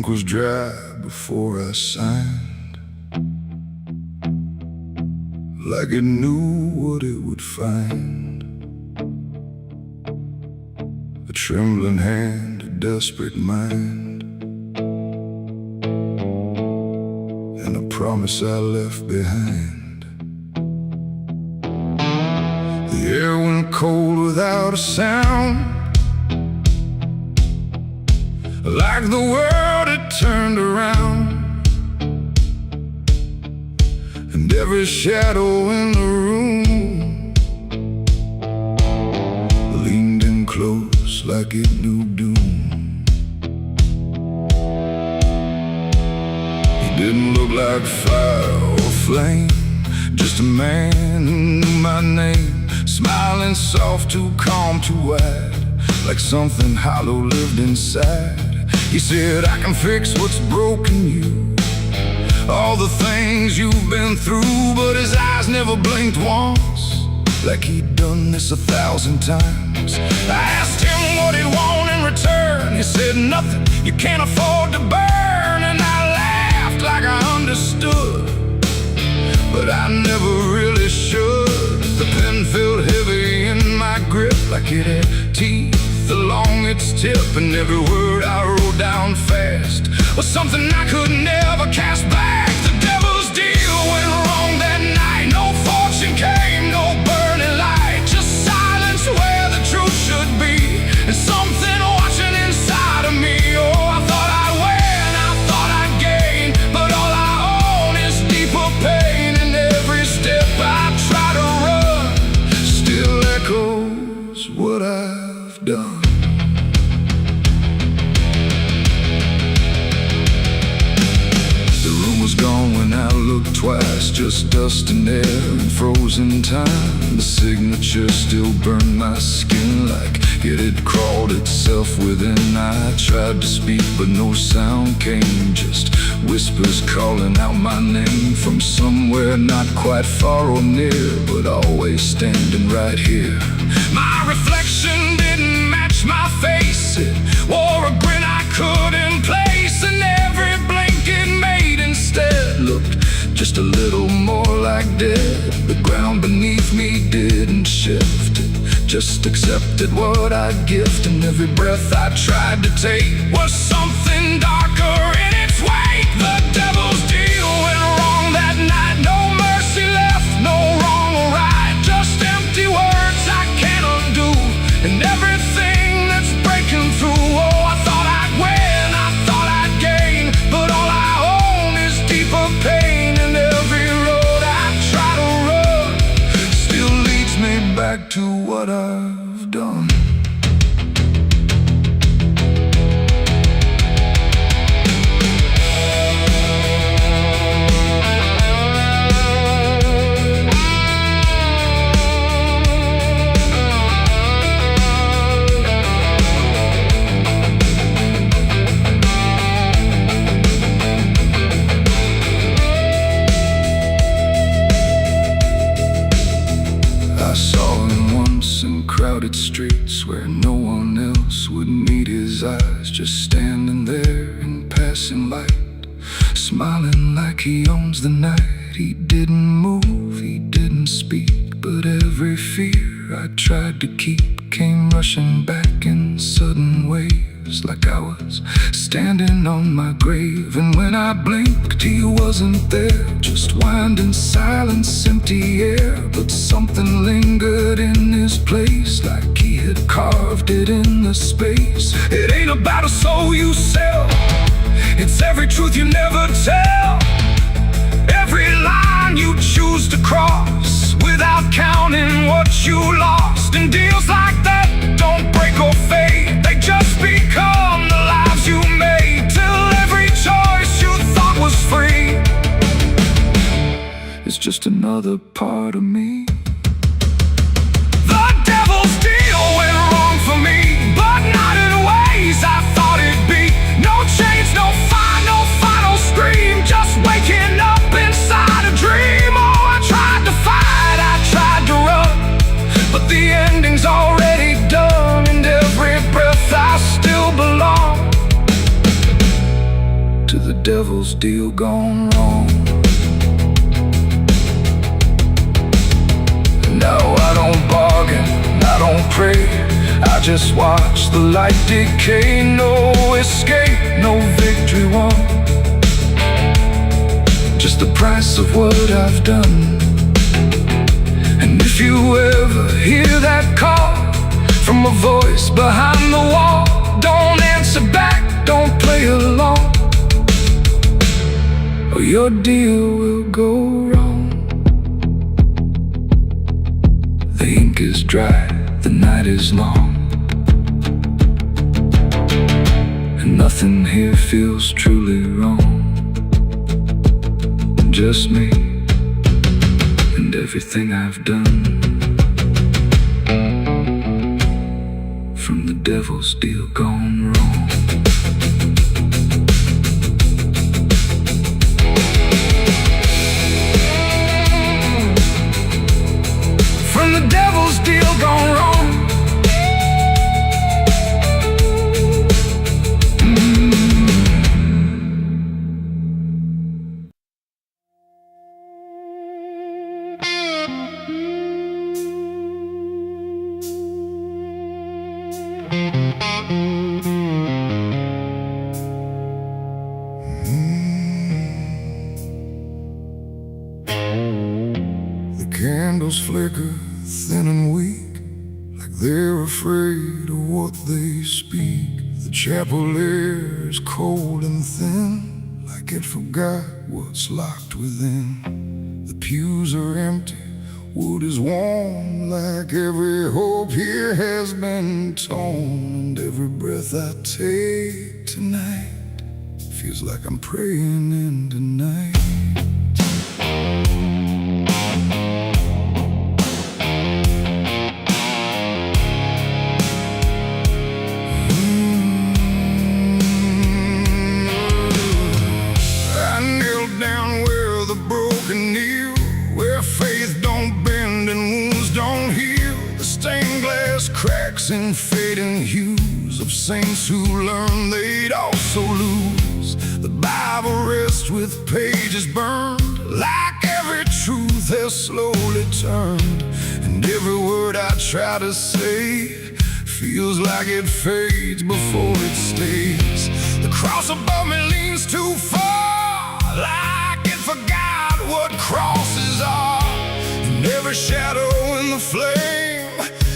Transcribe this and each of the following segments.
ink was dry before I signed, like it knew what it would find. A trembling hand, a desperate mind, and a promise I left behind. The air went cold without a sound, like the world had turned around, and every shadow in the room leaned in close like it knew doom. He didn't look like fire or flame, just a man who knew my name, smiling soft, too calm, too wide, like something hollow lived inside. He said, I can fix what's broken you, all the things you've been through. But his eyes never blinked once, like he'd done this 1,000 times. I asked him what he wanted in return. He said, nothing you can't afford to burn. And I laughed like I understood, but I never really should. The pen felt heavy in my grip, like it had teeth along its tip, and every word I wrote down fast was something I could never cast back. The devil's deal went wrong that night. No fortune came, no burning light, just silence where the truth should be, and something watching inside of me. Oh, I thought I'd win, I thought I'd gain, but all I own is deeper pain. And every step I try to run still echoes what I've done. Gone when I looked twice, just dust and air and frozen time. The signature still burned my skin like it had crawled itself within. I tried to speak but no sound came, just whispers calling out my name from somewhere not quite far or near, but always standing right here. My reflection didn't match my face, it wore a grin I couldn't place, and every blink it made instead looked just a little more like dead. The ground beneath me didn't shift, it just accepted what I'd gift, and every breath I tried to take was something darker in its wake. The devil's deal went wrong that night. No mercy left, no wrong or right, just empty words I can't undo, and everything that's breaking through. Oh, I thought I'd win, I thought I'd gain, but all I own is deeper pain. And every road I try to run still leads me back to what I've done. Crowded streets where no one else would meet his eyes, just standing there in passing light, smiling like he owns the night. He didn't move, he didn't speak, but every fear I tried to keep came rushing back in sudden waves, like I was standing on my grave. And when I blinked, he wasn't there, just winding silence, empty air. But something lingered in his place, like he had carved it in the space. It ain't about a soul you sell, it's every truth you never tell, every line you choose to cross without counting what you lost. And deals like that don't break or fade, they just become the lives you made, till every choice you thought was free is just another part of me. The devil's deal went wrong for me, but not in ways I thought it'd be. No chains, no fire, no final scream, just waking up inside a dream. Oh, I tried to fight, I tried to run, but the ending's already done, and every breath I still belong. devil's deal gone wrong. No, I don't bargain, I don't pray, I just watch the light decay. No escape, no victory won, just the price of what I've done. And if you ever hear that call from a voice behind the wall, don't answer back, don't play along, or your deal will go wrong. The ink is dry, the night is long, and nothing here feels truly wrong. Just me and everything I've done, from the devil's deal gone wrong. From the devil's deal gone wrong. Candles flicker thin and weak, like they're afraid of what they speak. The chapel air is cold and thin, like it forgot what's locked within. The pews are empty, wood is warm, like every hope here has been torn. And every breath I take tonight feels like I'm praying in the night. Cracks and fading hues of saints who learned they'd also lose. The Bible rests with pages burned, like every truth has slowly turned. And every word I try to say feels like it fades before it stays. The cross above me leans too far, like it forgot what crosses are. And every shadow in the flame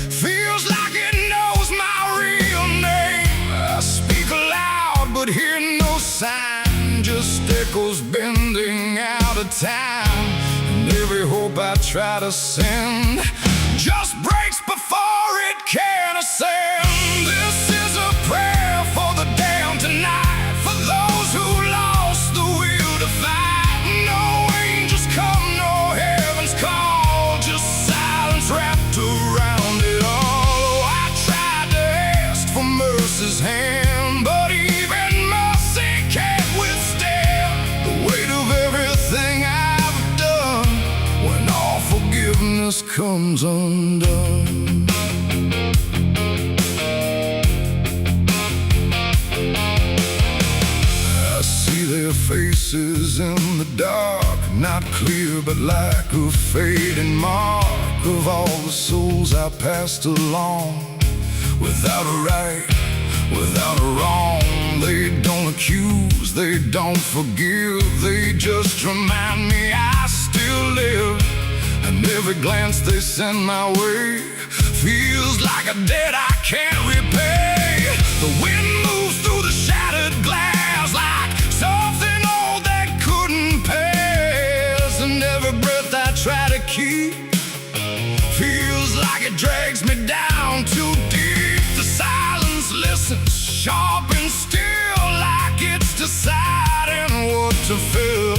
feels like it knows my real name. I speak aloud but hear no sign, just echoes bending out of time. And every hope I try to send just breaks before it can ascend. This is a prayer for the damned tonight, for those who lost the will to fight. No angels come, no heaven's call, just silence wrapped around it all. Oh, I tried to ask for mercy's hand, but even mercy can't withstand the weight of everything I've done when all forgiveness comes undone. I see their faces in the dark, not clear but like a fading mark of all the souls I passed along. Without a right, without a wrong, they don't accuse, they don't forgive, they just remind me I still live. And every glance they send my way feels like a debt I can't repay. The wind moves through the shattered glass like something old that couldn't pass. And every breath I try to keep feels like it drags me down too deep. The silence listens, sharp and still, like it's deciding what to feel.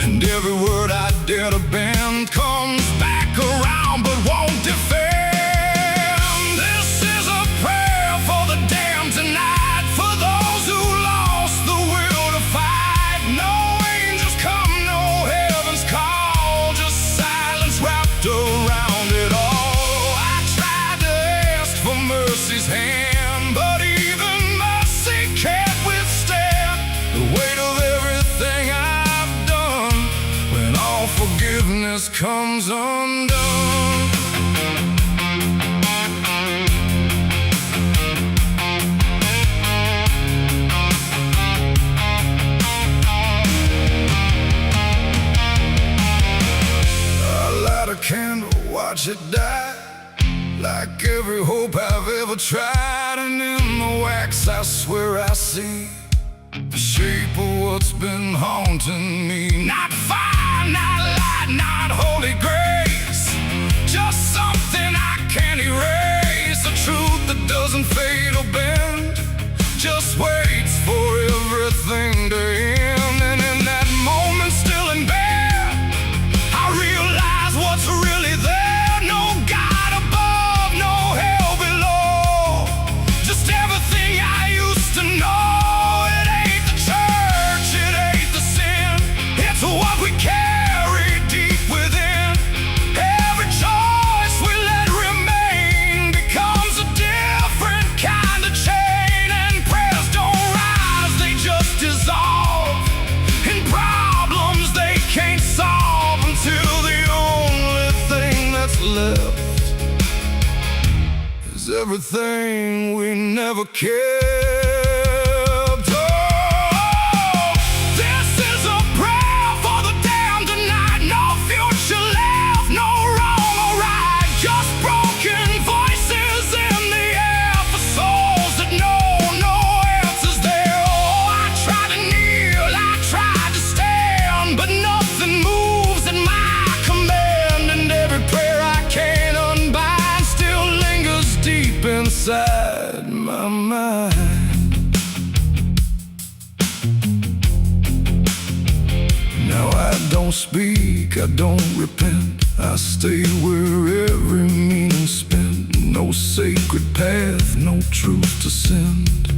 And every word I dare to bend comes back around but won't defend. This is a prayer for the damned tonight, for those who lost the will to fight. No angels come, no heaven's call, just silence wrapped around it all. I tried to ask for mercy's hand, but even mercy can't withstand the weight of everything happiness comes undone. I light a candle, watch it die, like every hope I've ever tried. And in the wax I swear I see the shape of what's been haunting me. Not fire, not light, not holy grace, just something I can't erase. A truth that doesn't fade or bend, just waits for everything to end. And in that moment, still in bed, I realize what's really there. No God above, no hell below, just everything I used to know. What we carry deep within, every choice we let remain becomes a different kind of chain. And prayers don't rise, they just dissolve in problems they can't solve, until the only thing that's left is everything we never cared. Inside my mind, now I don't speak, I don't repent, I stay where every meaning's spent. No sacred path, no truth to send,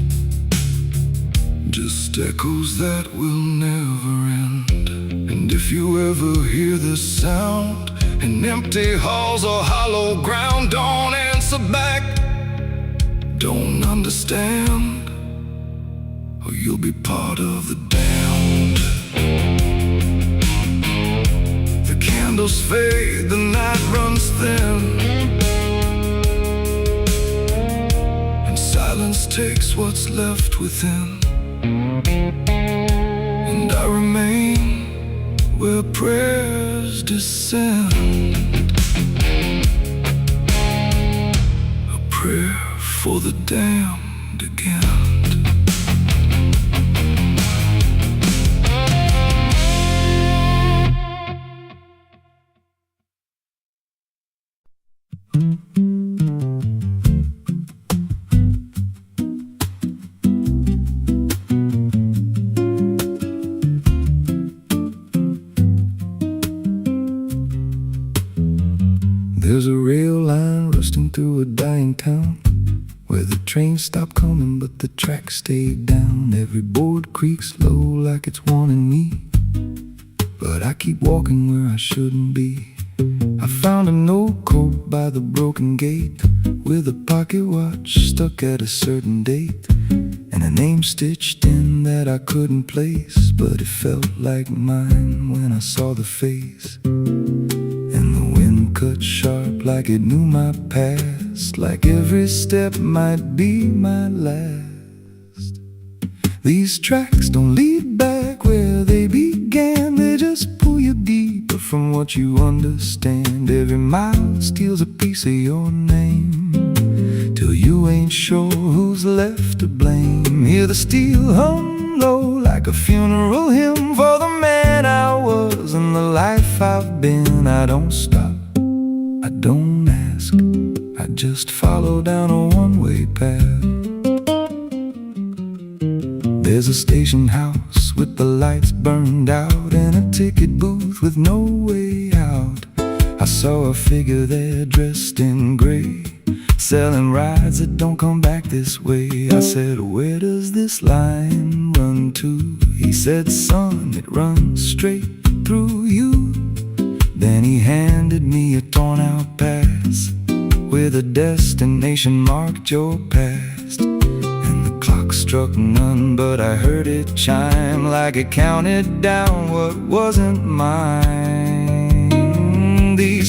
just echoes that will never end. And if you ever hear this sound in empty halls or hollow ground, don't answer back, don't understand, or you'll be part of the damned. The candles fade, the night runs thin, and silence takes what's left within. And I remain where prayers descend, a prayer for the damned again. There's a rail line rusting through a dying town, where the trains stop coming but the tracks stay down. Every board creaks low like it's warning me, but I keep walking where I shouldn't be. I found an old coat by the broken gate, with a pocket watch stuck at a certain date, and a name stitched in that I couldn't place, but it felt like mine when I saw the face. And the wind cut sharp like it knew my past, like every step might be my last. These tracks don't lead back where they began, they just pull you deeper from what you understand. Every mile steals a piece of your name, till you ain't sure who's left to blame. Hear the steel hum low like a funeral hymn for the man I was and the life I've been. I don't stop, I don't ask, I just follow down a one-way path. There's a station house with the lights burned out, and a ticket booth with no way out. I saw a figure there dressed in gray, selling rides that don't come back this way. I said, where does this line run to? He said, son, it runs straight through you. Then he handed me a torn out pass with a destination marked your past. And the clock struck none, but I heard it chime like it counted down what wasn't mine.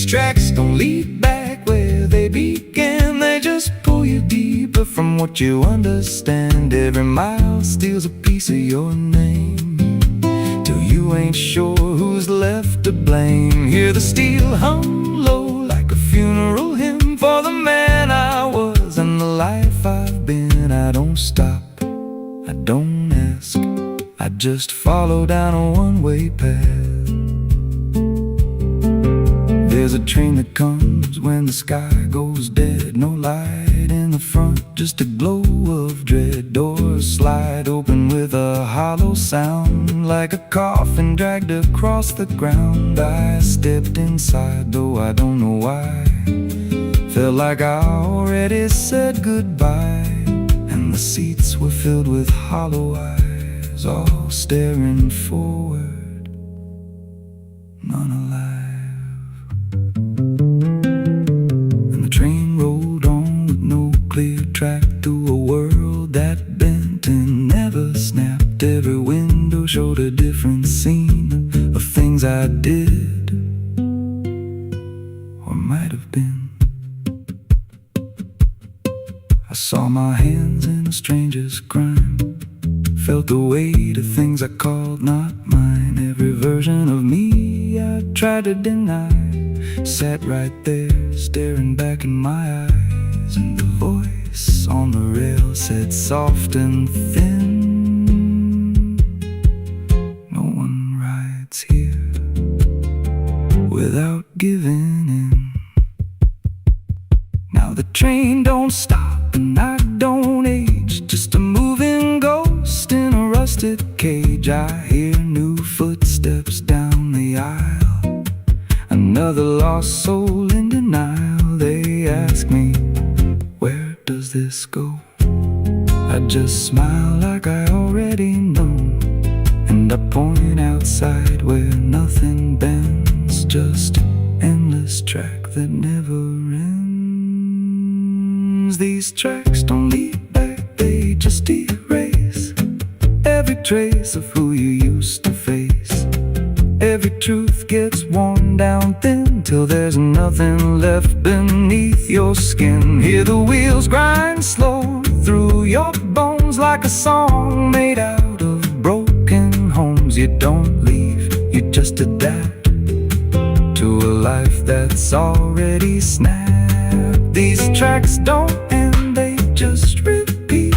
tracks don't lead back where they began. They just pull you deeper from what you understand. Every mile steals a piece of your name, till you ain't sure who's left to blame. Hear the steel hum low like a funeral hymn for the man I was and the life I've been. I don't stop, I don't ask, I just follow down a one-way path. There's a train that comes when the sky goes dead. No light in the front, just a glow of dread. Doors slide open with a hollow sound, like a coffin dragged across the ground. I stepped inside, though I don't know why. Felt like I already said goodbye. And the seats were filled with hollow eyes, all staring forward, none alive. And the train rolled on with no clear track through a world that bent and never snapped. Every window showed a different scene of things I did or might have been. I saw my hands in a stranger's crime, felt the weight of things I called not mine. Every version of me I tried to deny sat right there, staring back in my eyes. And the voice on the rail said soft and thin, no one rides here without giving in. Now the train don't stop and I don't age, just a moving ghost in a rusted cage. I hear new footsteps down the aisle, another lost soul in denial. They ask me, where does this go? I just smile like I already know, and I point outside where nothing bends, just an endless track that never ends. These tracks don't lead back, they just erase every trace of who you used to face. Every truth gets worn down thin, till there's nothing left beneath your skin. Hear the wheels grind slow through your bones, like a song made out of broken homes. You don't leave, you just adapt to a life that's already snapped. These tracks don't end, they just repeat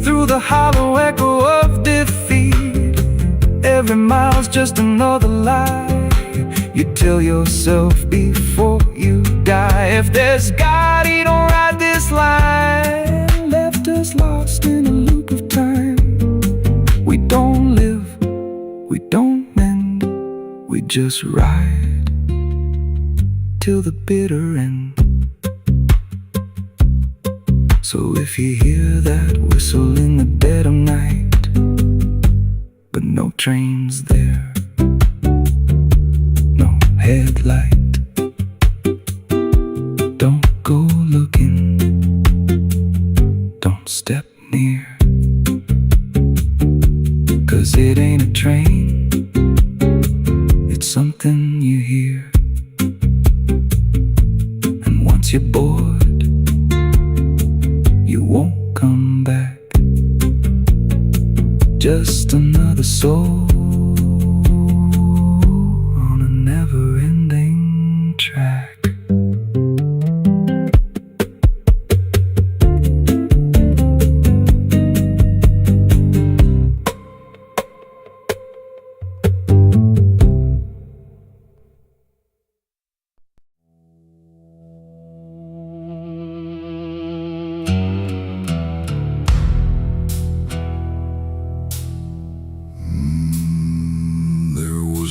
through the hollow echo of defeat. Every mile's just another lie you tell yourself before you die. If there's God, he don't ride this line, left us lost in a loop of time. We don't live, we don't mend, we just ride till the bitter end. So if you hear that whistle in the dead of night, but no train's there, no headlight, don't go looking, don't step near, 'cause it ain't a train, it's something you hear. And once you're bored, you won't come back. Just another soul on a never-ending track.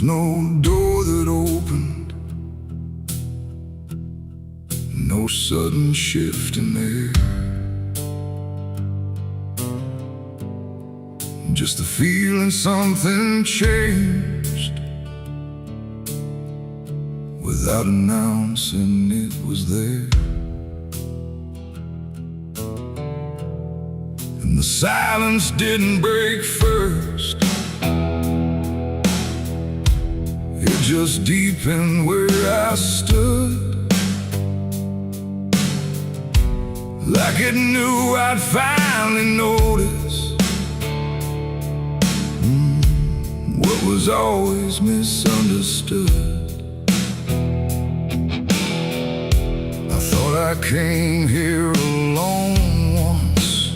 No door that opened, no sudden shift in there, just the feeling something changed without announcing it was there. And the silence didn't break first, it just deepened where I stood, like it knew I'd finally notice what was always misunderstood. I thought I came here alone once,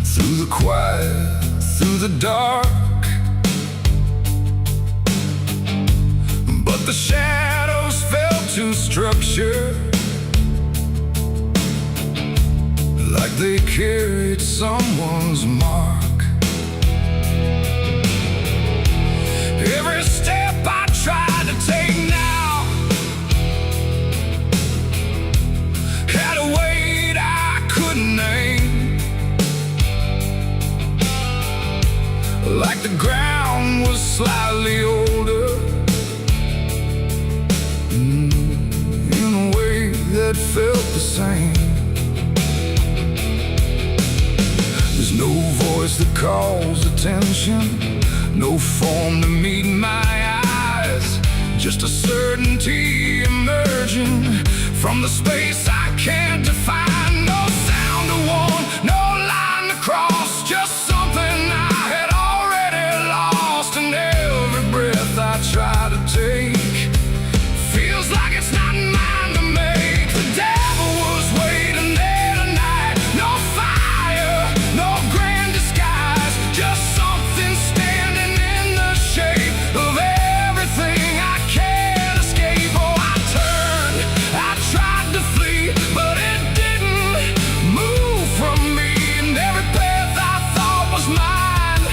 through the quiet, through the dark, but the shadows fell to structure, like they carried someone's mark. Every step I tried to take now had a weight I couldn't name, like the ground was slightly older, in a way that felt the same. There's no voice that calls attention, no form to meet my eyes, just a certainty emerging from the space I can't define. No sound to warn, no line to cross, just something I had already lost. And every breath I try to take feels like it's not mine to make. The devil was waiting there tonight. No fire, no grand disguise, just something standing in the shape of everything I can't escape. Oh, I turned, I tried to flee, but it didn't move from me. And every path I thought was mine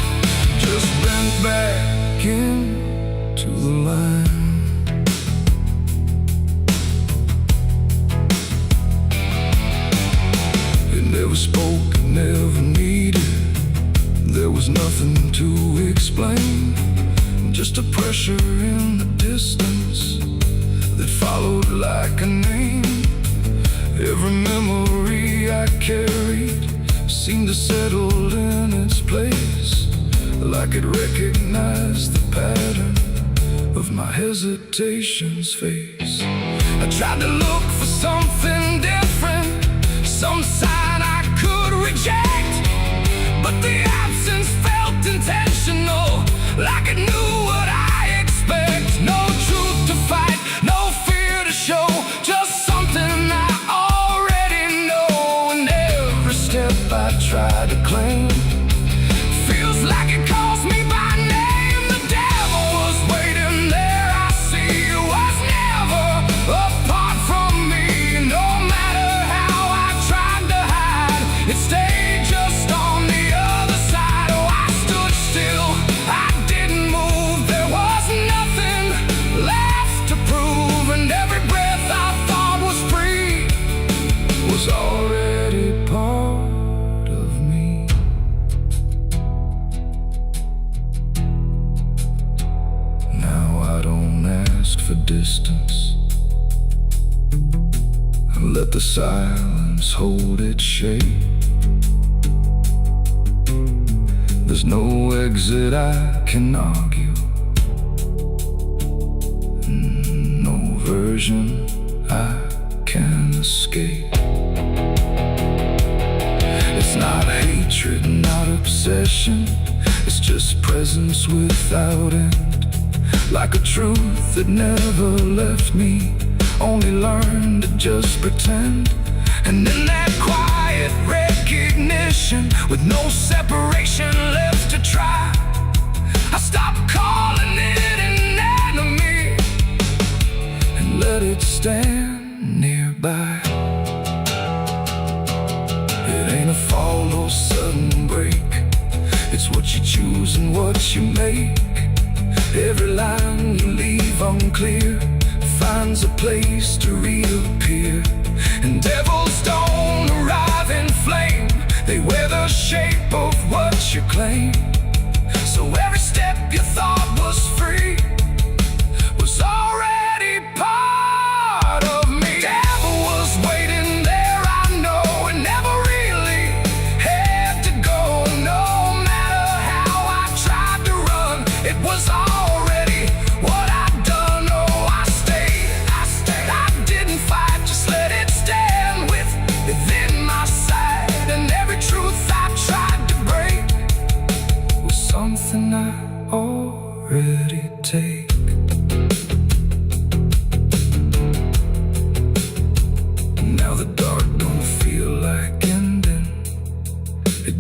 just bent back into the line. Never spoke, never needed. There was nothing to explain, just a pressure in the distance that followed like a name. Every memory I carried seemed to settle in its place, like it recognized the pattern of my hesitation's face. I tried to look for something different, some sign I could reject, but the absence felt intentional, like it knew what I expect. No truth to fight, no fear to show, just something I already know. And every step I try to claim feels like it calls me by name. The devil was waiting there, I see, was never apart from me. No matter how I tried to hide, it stayed just on the other side. Oh, I stood still, I didn't move, there was nothing left to prove. And every breath I thought was free was already part of me. Now I don't ask for distance, I let the silence hold its shape. There's no exit I can argue, no version I can escape. It's not hatred, not obsession, it's just presence without end, like a truth that never left me, only learned to just pretend. And in that quiet recognition, with no separation left to try, I stopped calling it an enemy and let it stand nearby. It ain't a fall or sudden break, it's what you choose and what you make. Every line you leave unclear finds a place to reappear. And devils don't arrive in flame, they wear the shape of what you claim. So every step you thought was free was already part of me. Devil was waiting there, I know, and never really had to go. No matter how I tried to run, it was already what I'd done.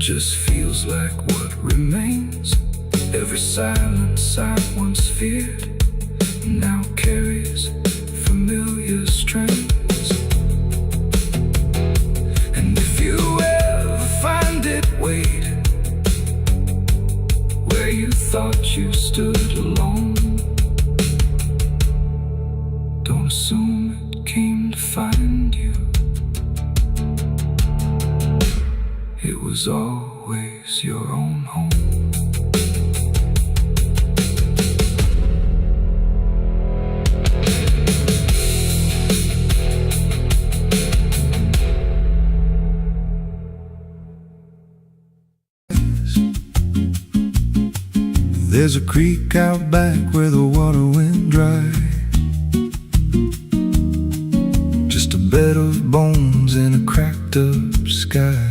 just feels like what remains. Every silence I once feared now carries familiar strains. And if you ever find it, wait where you thought you stood alone. Don't assume it came to find you. It was always your own home. There's a creek out back where the water went dry. Just a bed of bones in a cracked up sky.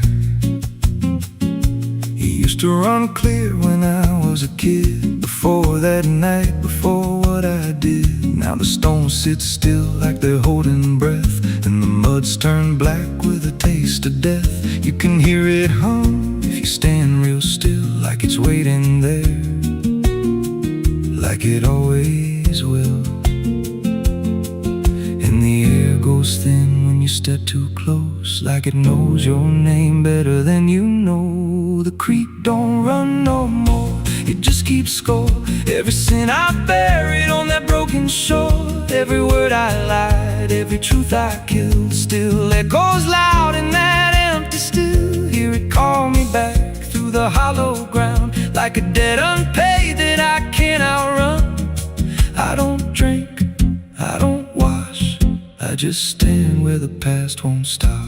He used to run clear when I was a kid. Before that night, before what I did. Now the stones sit still like they're holding breath, and the mud's turned black with a taste of death. You can hear it hum if you stand real still, like it's waiting there, like it always will. And the air goes thin when you step too close, like it knows your name better than you know. The creek don't run no more, it just keeps score. Every sin I buried on that broken shore, every word I lied, every truth I killed, still echoes loud in that empty still. Hear it call me back through the hollow ground, like a debt unpaid that I can't outrun. I don't drink, I don't wash, I just stand where the past won't stop.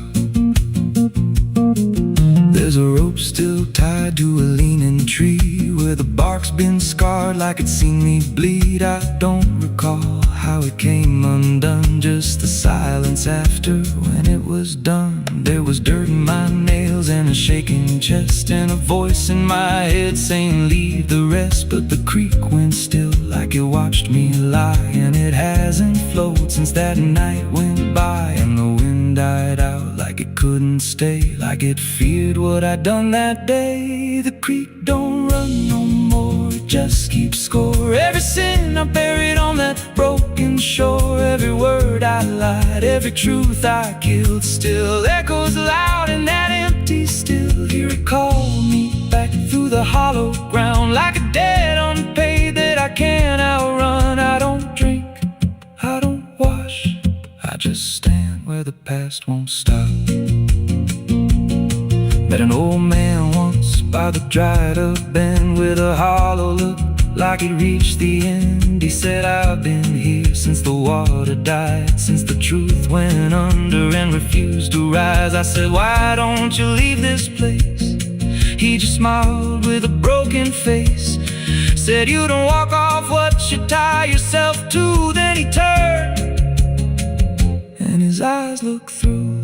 There's a rope still tied to a leaning tree, where the bark's been scarred like it's seen me bleed. I don't recall how it came undone, just the silence after when it was done. There was dirt in my nails and a shaking chest, and a voice in my head saying leave the rest. But the creek went still like it watched me lie, and it hasn't flowed since that night went by. And the wind died out like it couldn't stay, like it feared what I'd done that day. The creek don't run no more, it just keeps score. Every sin I buried on that broken shore, every word I lied, every truth I killed, still echoes loud in that empty still. Hear it call me back through the hollow ground, like a debt unpaid that I can't outrun. I don't drink, I don't wash, I just stand where the past won't stop. Met an old man once by the dried up bend, with a hollow look like he'd reached the end. He said, I've been here since the water died, since the truth went under and refused to rise. I said, why don't you leave this place? He just smiled with a broken face, said, you don't walk off what you tie yourself to. Then he turned and his eyes looked through,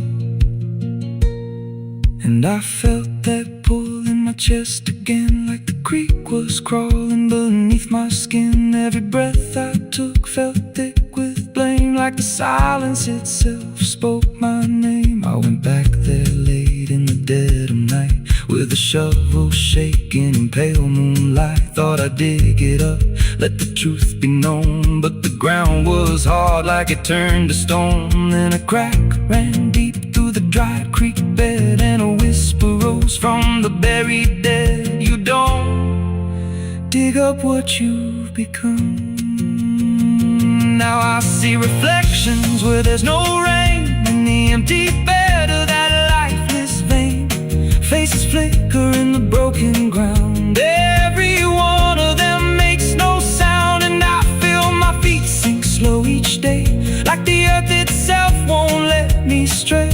and I felt that pull in my chest again, like the creek was crawling beneath my skin. Every breath I took felt thick with blame, like the silence itself spoke my name. I went back there late in the dead of night, with a shovel shaking in pale moonlight. Thought I'd dig it up, let the truth be known, but the ground was hard like it turned to stone. Then a crack ran deep through the dried creek bed, and a whisper rose from the buried dead. You don't dig up what you've become. Now I see reflections where there's no rain, in the empty bed of that lifeless vein. Faces flicker in the broken ground, every one of them makes no sound. And I feel my feet sink slow each day, like the earth itself won't let me stray.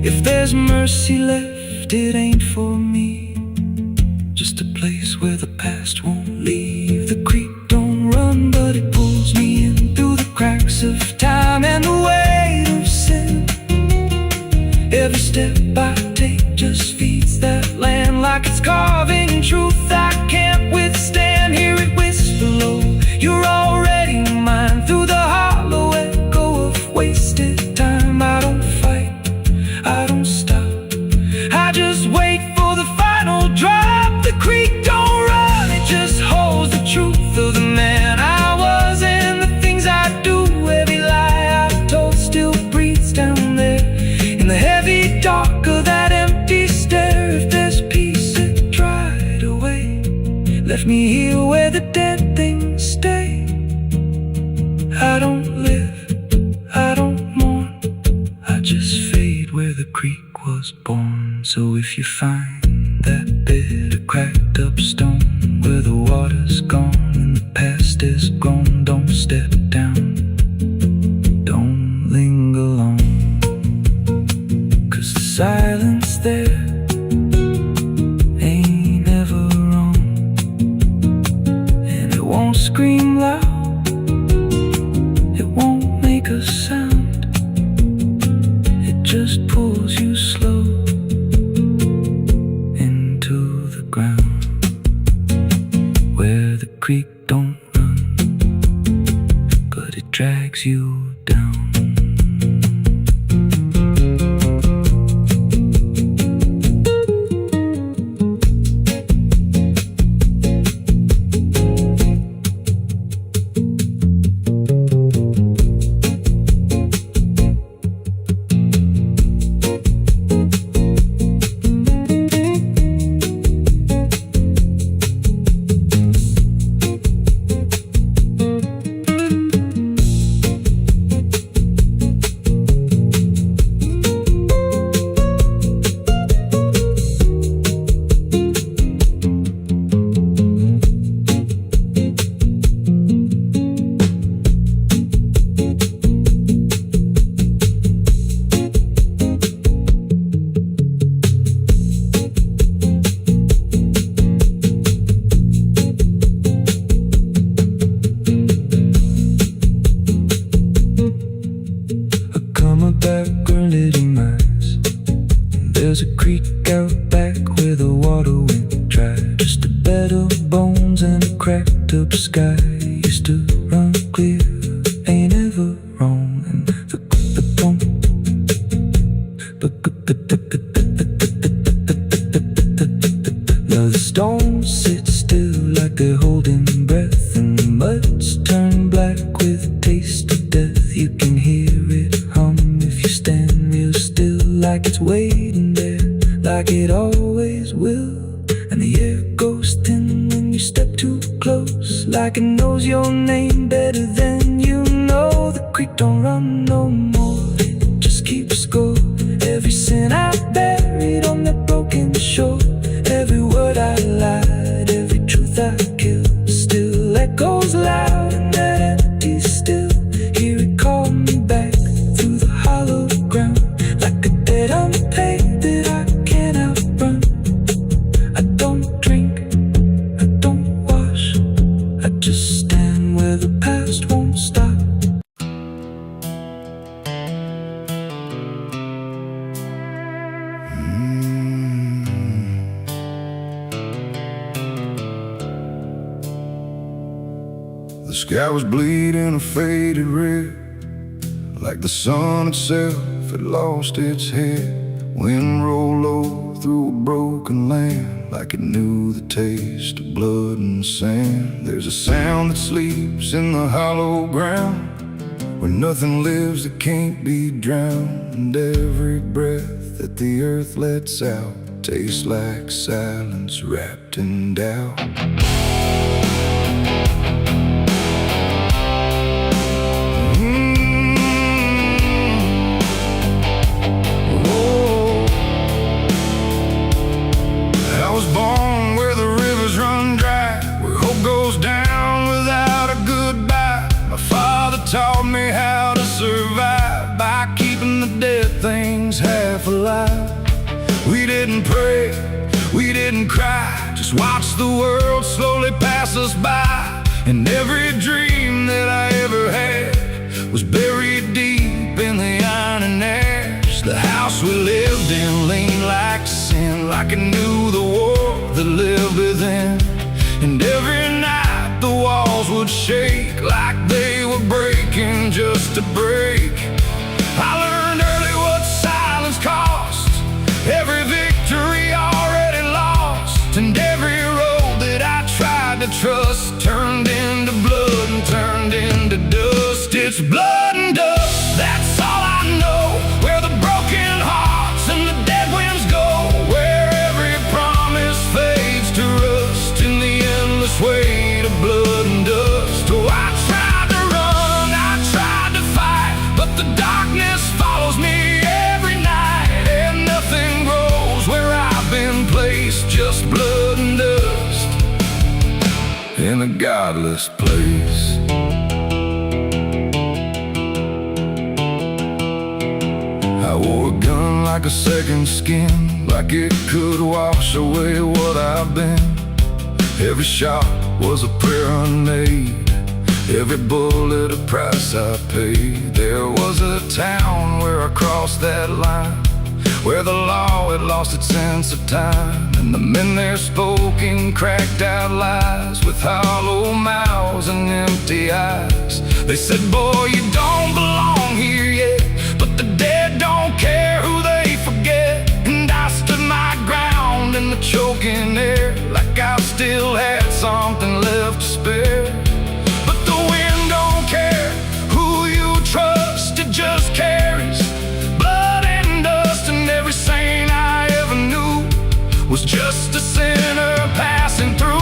If there's mercy left, it ain't for me, just a place where the past won't leave. The creek don't run, but it pulls me in through the cracks of time and the weight of sin. Every step I take just feeds that land, like it's carving in truth I can't withstand. Hear it whisper low, you're already mine, through the hollow echo of wasted time. I don't fight, I don't stop, I just wait for the fire. Leave me here where the dead things stay. I don't live, I don't mourn, I just fade where the creek was born. So if you find that bit of cracked up stone where the water's gone and the past is grown, don't step down, don't linger long, 'cause the silence there ain't ever wrong, and it won't scream loud, it won't make a sound, it just pulls you slow into the ground, where the creek don't run, but it drags you down. There's a creek out back where the water went dry, just a bed of bones and a cracked up sky. Used to run clear, ain't ever wrong, and now the stones sit still like they're holding breath, and the mud's turned black with a taste of death. You can hear it hum if you stand real still, like it's waiting there, like it always will. And the air goes thin when you step too close, like it knows your name better than you know. The creek don't run no more, it just keeps score. Every sin I buried on that broken shore, every word I lied, every truth I killed, still echoes loud in that empty still. Hear it call me back through the hollow ground, like a debt unpaid that I can't outrun. I don't drink, I don't wash, I just stand where the past won't stop. The sky was bleeding a faded red, like the sun itself had lost its head. Wind rolled low through a broken land, like it knew the taste of blood and sand. There's a sound that sleeps in the hollow ground, where nothing lives that can't be drowned. And every breath that the earth lets out tastes like silence wrapped in doubt. Taught me how to survive by keeping the dead things half alive. We didn't pray, we didn't cry, just watch the world slowly pass us by. And every dream that I ever had was buried deep in the iron and ash. The house we lived in leaned like sin, like it knew the war that lived within. And every night the walls would shake like they were breaking just to break. I learned early what silence cost, every victory already lost, and every road that I tried to trust turned into blood and turned into dust. It's blood and dust, that's all I know, where the broken hearts and the dead winds go, where every promise fades to rust in the endless godless place. I wore a gun like a second skin, like it could wash away what I've been. Every shot was a prayer unmade, every bullet a price I paid. There was a town where I crossed that line, where the law had lost its sense of time, and the men there spoke in cracked out lies, with hollow mouths and empty eyes. They said, boy, you don't belong here yet, but the dead don't care who they forget. And I stood my ground in the choking air, like I still had something left to spare. But the wind don't care who you trust, it just carries blood and dust. And every saint I ever knew was just a sinner passing through.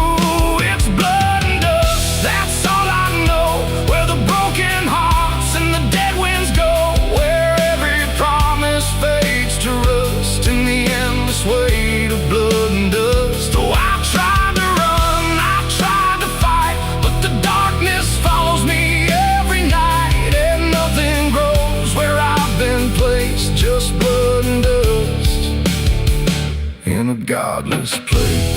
It's blood and dust, that's all I know, where the broken hearts and the dead winds go, where every promise fades to rust in the endless weight of blood and dust. Oh, I tried to run, I tried to fight, but the darkness follows me every night, and nothing grows where I've been placed, just blood and dust in a godless place.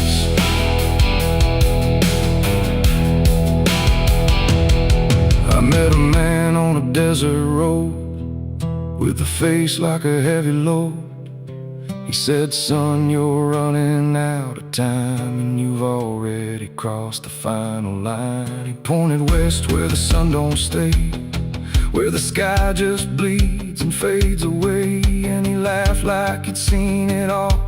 I met a man on a desert road, with a face like a heavy load. He said, son, you're running out of time, and you've already crossed the final line. He pointed west where the sun don't stay, where the sky just bleeds and fades away. And he laughed like he'd seen it all,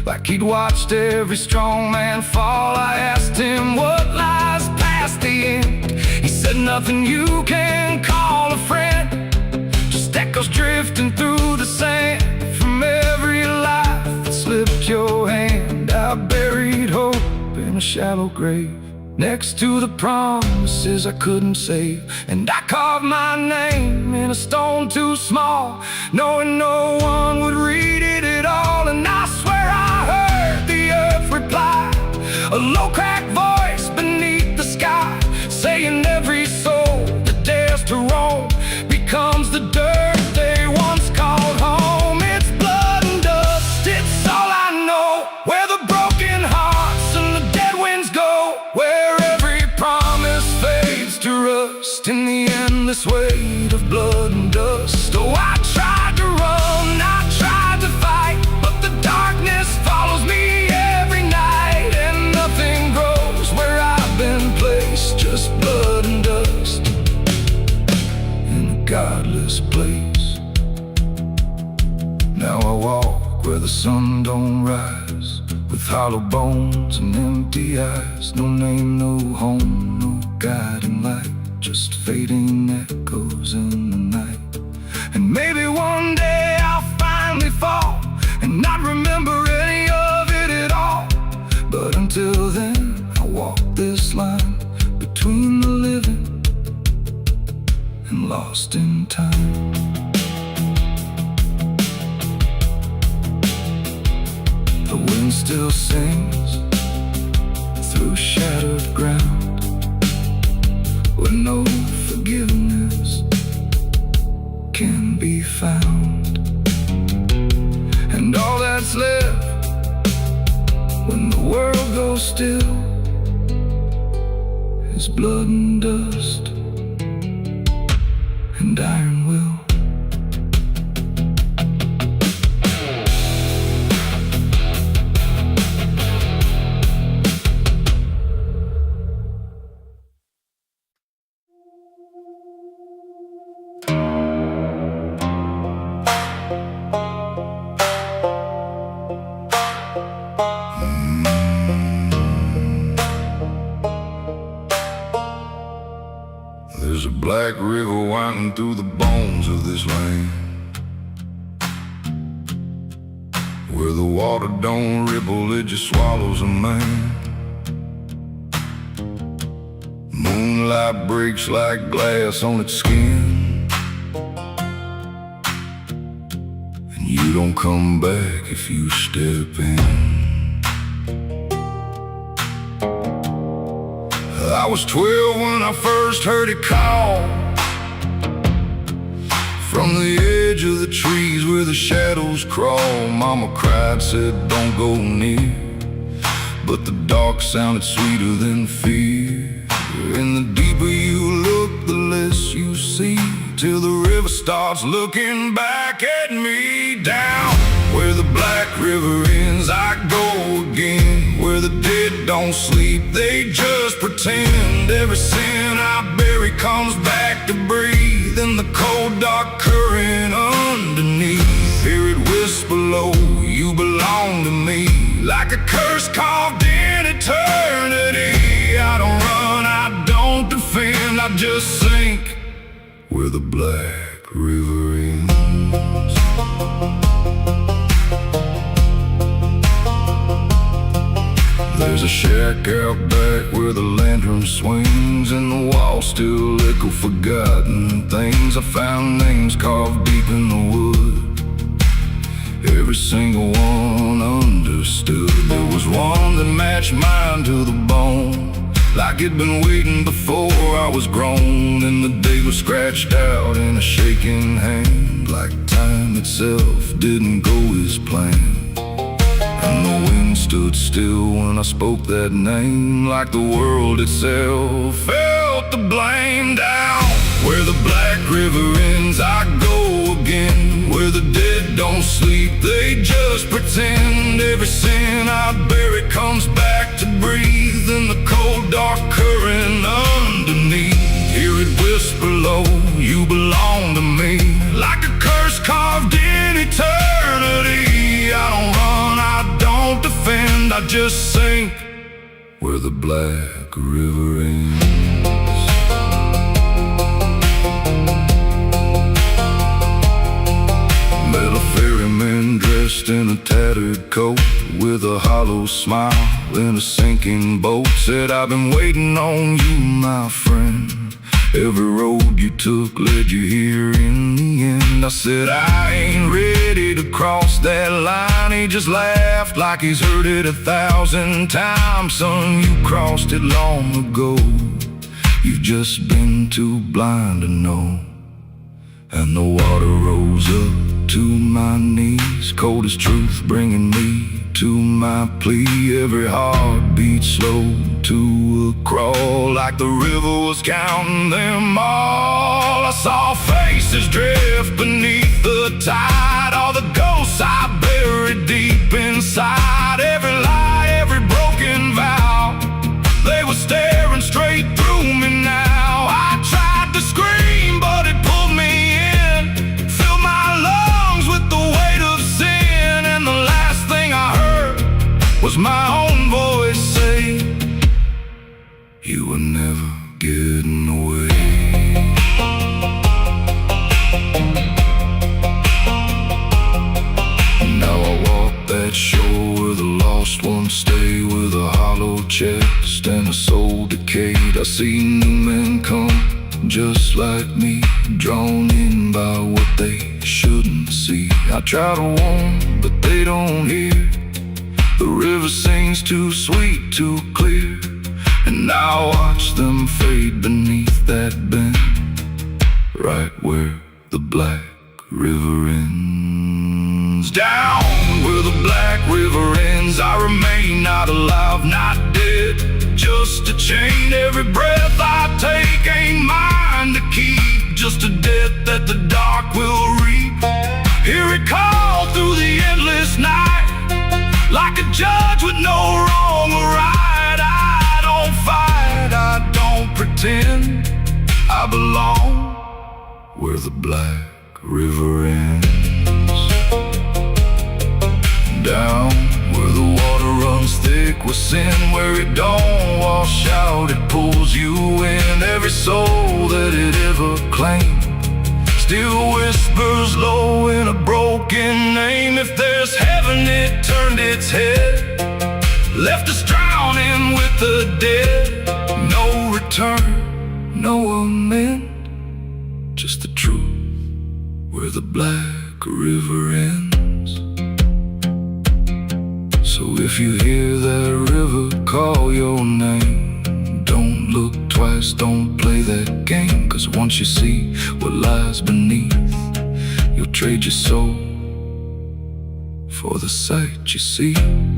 like he'd watched every strong man fall. I asked him what lies past the end. He said, nothing you can call a friend, just echoes drifting through the sand from every life that slipped your hand. I buried hope in a shallow grave, next to the promises I couldn't save. And I carved my name in a stone too small, knowing no one would read it at all. And I swear I heard the earth reply, a low cracked voice beneath the sky, saying every soul that dares to roam becomes the dirt they once called home. It's blood and dust, it's all I know, where the broken hearts and the dead winds go, where every promise fades to rust in the endless weight of blood and dust. Oh, I tried to run, I tried to fight, but the darkness follows me every night, and nothing grows where I've been placed, just blood and dust in a godless place. Now I walk where the sun don't rise, with hollow bones and empty eyes. No name, no home, no guiding light, just fading echoes in the night. And maybe one day I'll finally fall and not remember any of it at all. But until then, I walk this line between the living and lost in time. The wind still sings through shattered ground, where no forgiveness can be found. And all that's left when the world goes still is blood and dust and iron will. There's a black river winding through the bones of this land, where the water don't ripple, it just swallows a man. Moonlight breaks like glass on its skin, and you don't come back if you step in. I was 12 when I first heard it call. From the edge of the trees where the shadows crawl, Mama cried, said don't go near. But the dark sounded sweeter than fear. And the deeper you look, the less you see, till the river starts looking back at me. Down where the black river ends, I go again. Where the dead don't sleep, they just pretend. Every sin I bury comes back to breathe in the cold dark current underneath. Hear it whisper low, you belong to me, like a curse carved in eternity. I don't run, I don't defend, I just sink where the black river ends. There's a shack out back where the lantern swings, and the walls still echo forgotten things. I found names carved deep in the wood, every single one understood. There was one that matched mine to the bone, like it'd been waiting before I was grown. And the day was scratched out in a shaking hand, like time itself didn't go as planned. And the wind stood still when I spoke that name, like the world itself felt the blame. Down where the black river ends, I go again. Where the dead don't sleep, they just pretend. Every sin I bury comes back to breathe in the cold dark current underneath. Hear it whisper low, you belong to me, like a curse carved in eternity. I don't run, I don't defend, I just sink where the black river ends. Met a ferryman dressed in a tattered coat, with a hollow smile in a sinking boat. Said, I've been waiting on you, my friend. Every road you took led you here in the end. I said, I ain't ready to cross that line. He just laughed like he's heard it 1,000 times. Son, you crossed it long ago, you've just been too blind to know. And the water rose up to my knees, cold as truth, bringing me to my plea. Every heartbeat slow to a crawl, like the river was counting them all. I saw faces drift beneath the tide, all the ghosts I buried deep inside. Every lie, every broken vow, they were staring straight through me now. I tried to scream, but it pulled me in, filled my lungs with the weight of sin. And the last thing I heard was my own voice say, you were never getting away. Now I walk that shore where the lost ones stay, with a hollow chest and a soul decayed. I see new men come just like me, drawn in by what they shouldn't see. I try to warn, but they don't hear. The river sings too sweet, too clear, and I watch them fade beneath that bend, right where the black river ends. Down where the black river ends, I remain not alive, not dead, just a chain. Every breath I take ain't mine to keep, just a death that the dark will reap. Hear it call through the endless night, like a judge with no wrong or right. I don't fight, I don't pretend, I belong where the black river ends. Down where the water runs thick with sin, where it don't wash out, it pulls you in. Every soul that it ever claimed still whispers low in a broken name. If there's heaven, it turned its head, left us drowning with the dead. No return, no amend, just the truth where the black river ends. So if you hear that river call your name, don't look twice, don't play that game. 'Cause once you see what lies beneath, you'll trade your soul for the sight you seek.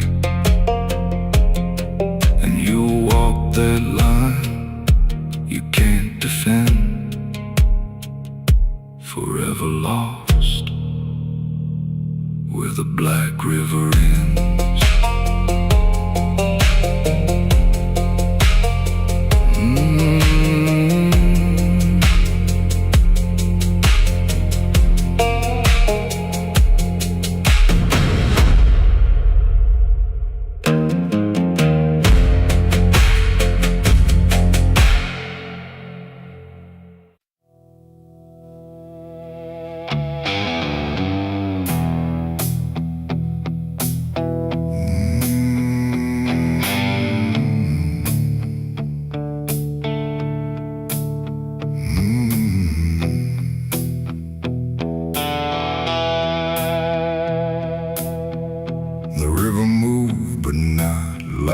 And you'll walk that line you can't defend, forever lost where the black river ends.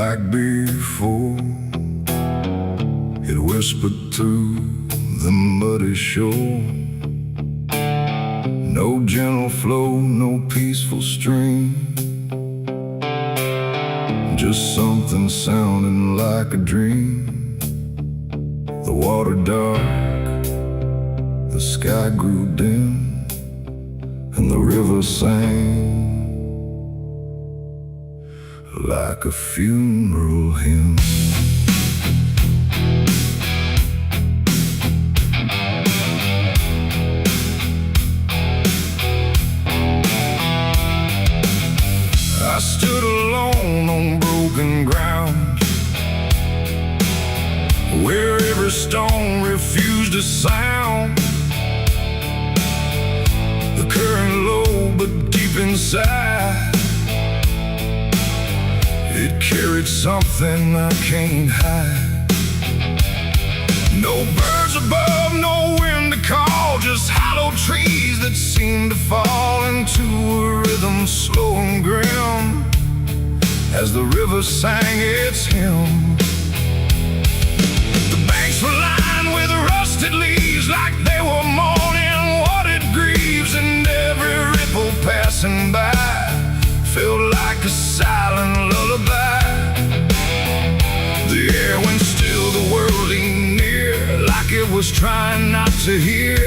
Like before, it whispered through the muddy shore. No gentle flow, no peaceful stream, just something sounding like a dream. The water dark, the sky grew dim, and the river sang like a funeral hymn. I stood alone on broken ground, where every stone refused a sound. The current low but deep inside, it carried something I can't hide. No birds above, no wind to call, just hollow trees that seem to fall into a rhythm slow and grim as the river sang its hymn. The banks were lined with rusted leaves like they were mourning what it grieves, and every ripple passing by felt like a silent lullaby. The air went still, the world leaned near, like it was trying not to hear.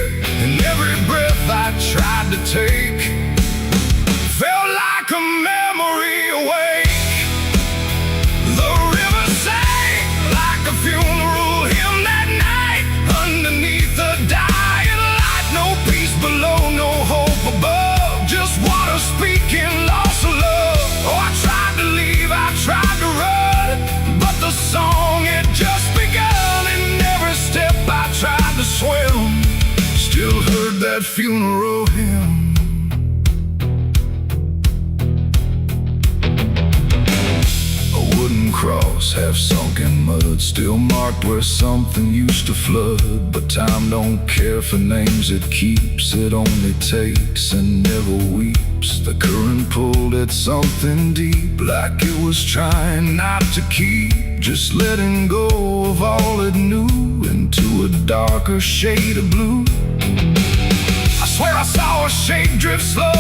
And every breath I tried to take felt like a memory awake. The river sang like a funeral hymn that night, underneath the dying light. No peace below, no hope above, just water speaking loss of love. Oh, I tried to leave, I tried to run, but the song had just begun. And every step I tried to swim, still heard that funeral hymn. A wooden cross, half sunk in mud, still marked where something used to flood. But time don't care for names it keeps, it only takes and never weeps. The current pulled at something deep, like it was trying not to keep, just letting go of all it knew into a darker shade of blue. I swear I saw a shape drift slow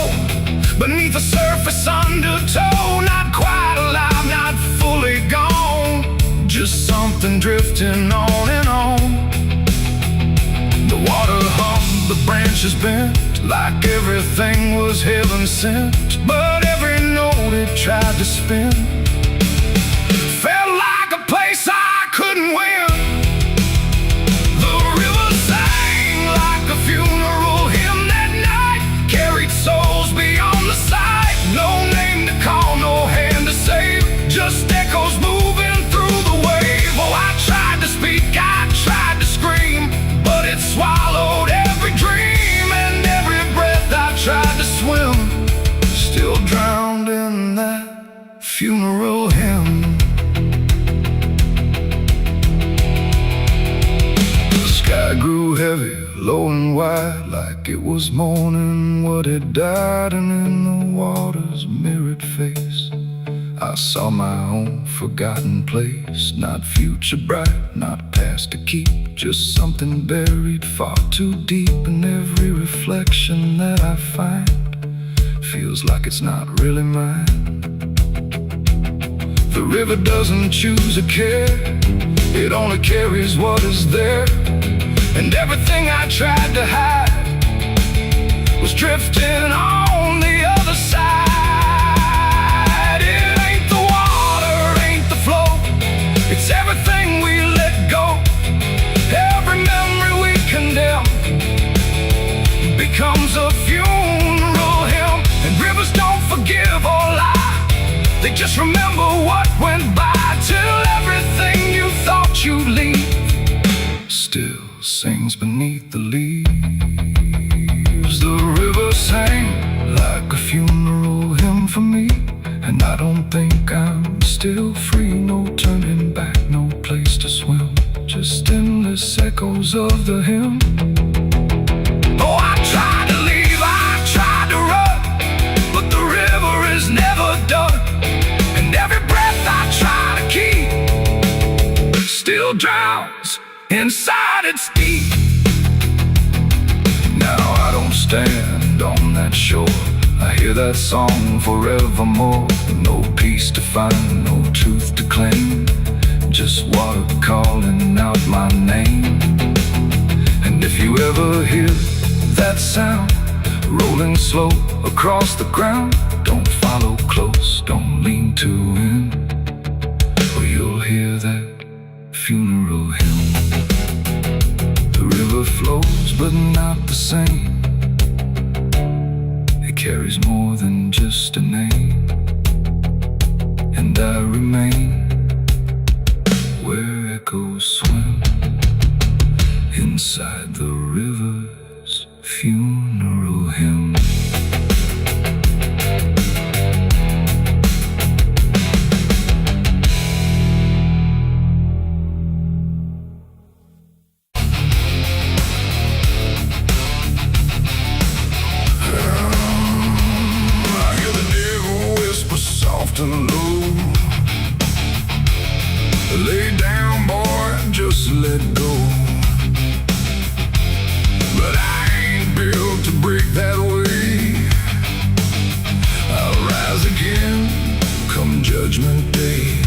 beneath the surface undertow, not quite alive, not fully gone, just something drifting on and on. The water hummed, the branches bent, like everything was heaven sent. But every note it tried to spin felt like a place I couldn't win. The river sang like a funeral hymn that night, carried souls beyond the sight. No name to call, no hand to save, just echoes moving through the wave. Oh, I tried to speak, I tried to scream, but it swallowed every dream. And every breath I tried to swim, still drowned in that funeral hymn. The sky grew heavy, low and wide, like it was mourning what had died. And in the water's mirrored face, I saw my own forgotten place. Not future bright, not past to keep, just something buried far too deep. And every reflection that I find feels like it's not really mine. The river doesn't choose a care, it only carries what is there. And everything I tried to hide was drifting on the other side. It ain't the water, ain't the flow, it's everything we let go. Every memory we condemn becomes a funeral hymn. And rivers don't forgive or lie, they just remember what went by, till everything you thought you'd leave still sings beneath the leaves. The river sang like a funeral hymn for me, and I don't think I'm still free. No turning back, no place to swim, just endless echoes of the hymn. Oh, I tried to leave, I tried to run, but the river is never done. And every breath I try to keep still drowns inside its deep. Now I don't stand on that shore, I hear that song forevermore. No peace to find, no truth to claim, just water calling out my name. And if you ever hear that sound rolling slow across the ground, don't follow close, don't lean too in, or you'll hear that funeral hymn. The river flows but not the same, it carries more than just a name. And I remain where echoes swim, inside the river's funeral hymn. And low, lay down, boy, just let go. But I ain't built to break that way. I'll rise again come Judgment Day.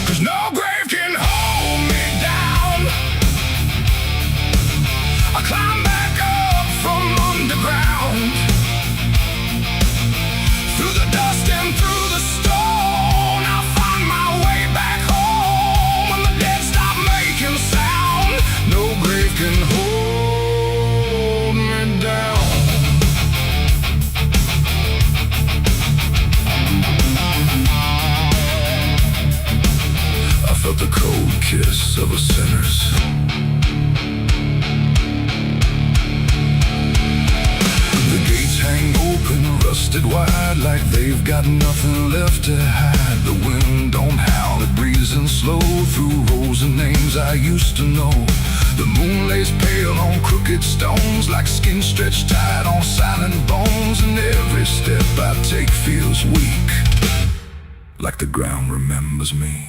'Cause no grave can hold me down. I climb back up from underground, through the dust and through the stone. I'll find my way back home when the dead stop making sound. No grave can hold me down. I felt the cold kiss of a sinner's. The gates hang open, rusted wide, like they've got nothing left to hide. The wind don't howl, it breezes in slow through rows and names I used to know. The moon lays pale on crooked stones, like skin stretched tight on silent bones. And every step I take feels weak, like the ground remembers me.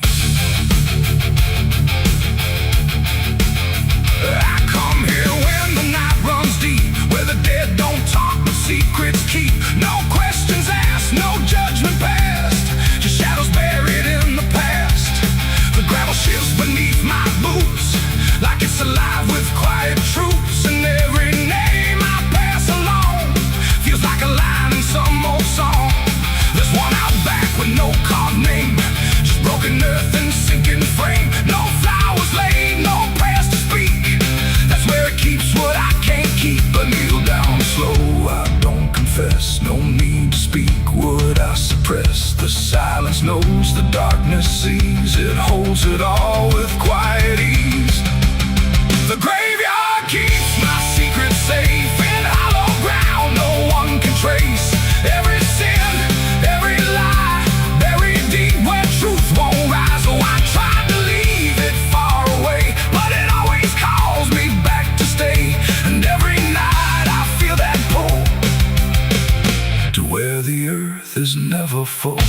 I come here when the night runs deep, where the dead don't talk but secrets keep. No questions asked, no judgment passed, just shadows buried in the past. The gravel shifts beneath my boots, like it's alive with quiet truths. And every name I pass along feels like a line in some old song. There's one out back with no carved name, just broken earth and sinking frame. No flowers laid, no prayers to speak, that's where it keeps what I can't keep. But kneel down slow, I don't confess, no need to speak what I suppress. The silence knows, the darkness sees, it holds it all with quiet ease. The graveyard keeps my secrets safe in hollow ground no one can trace. Every sin, every lie, buried deep where truth won't rise. Oh, I tried to leave it far away, but it always calls me back to stay. And every night I feel that pull to where the earth is never full.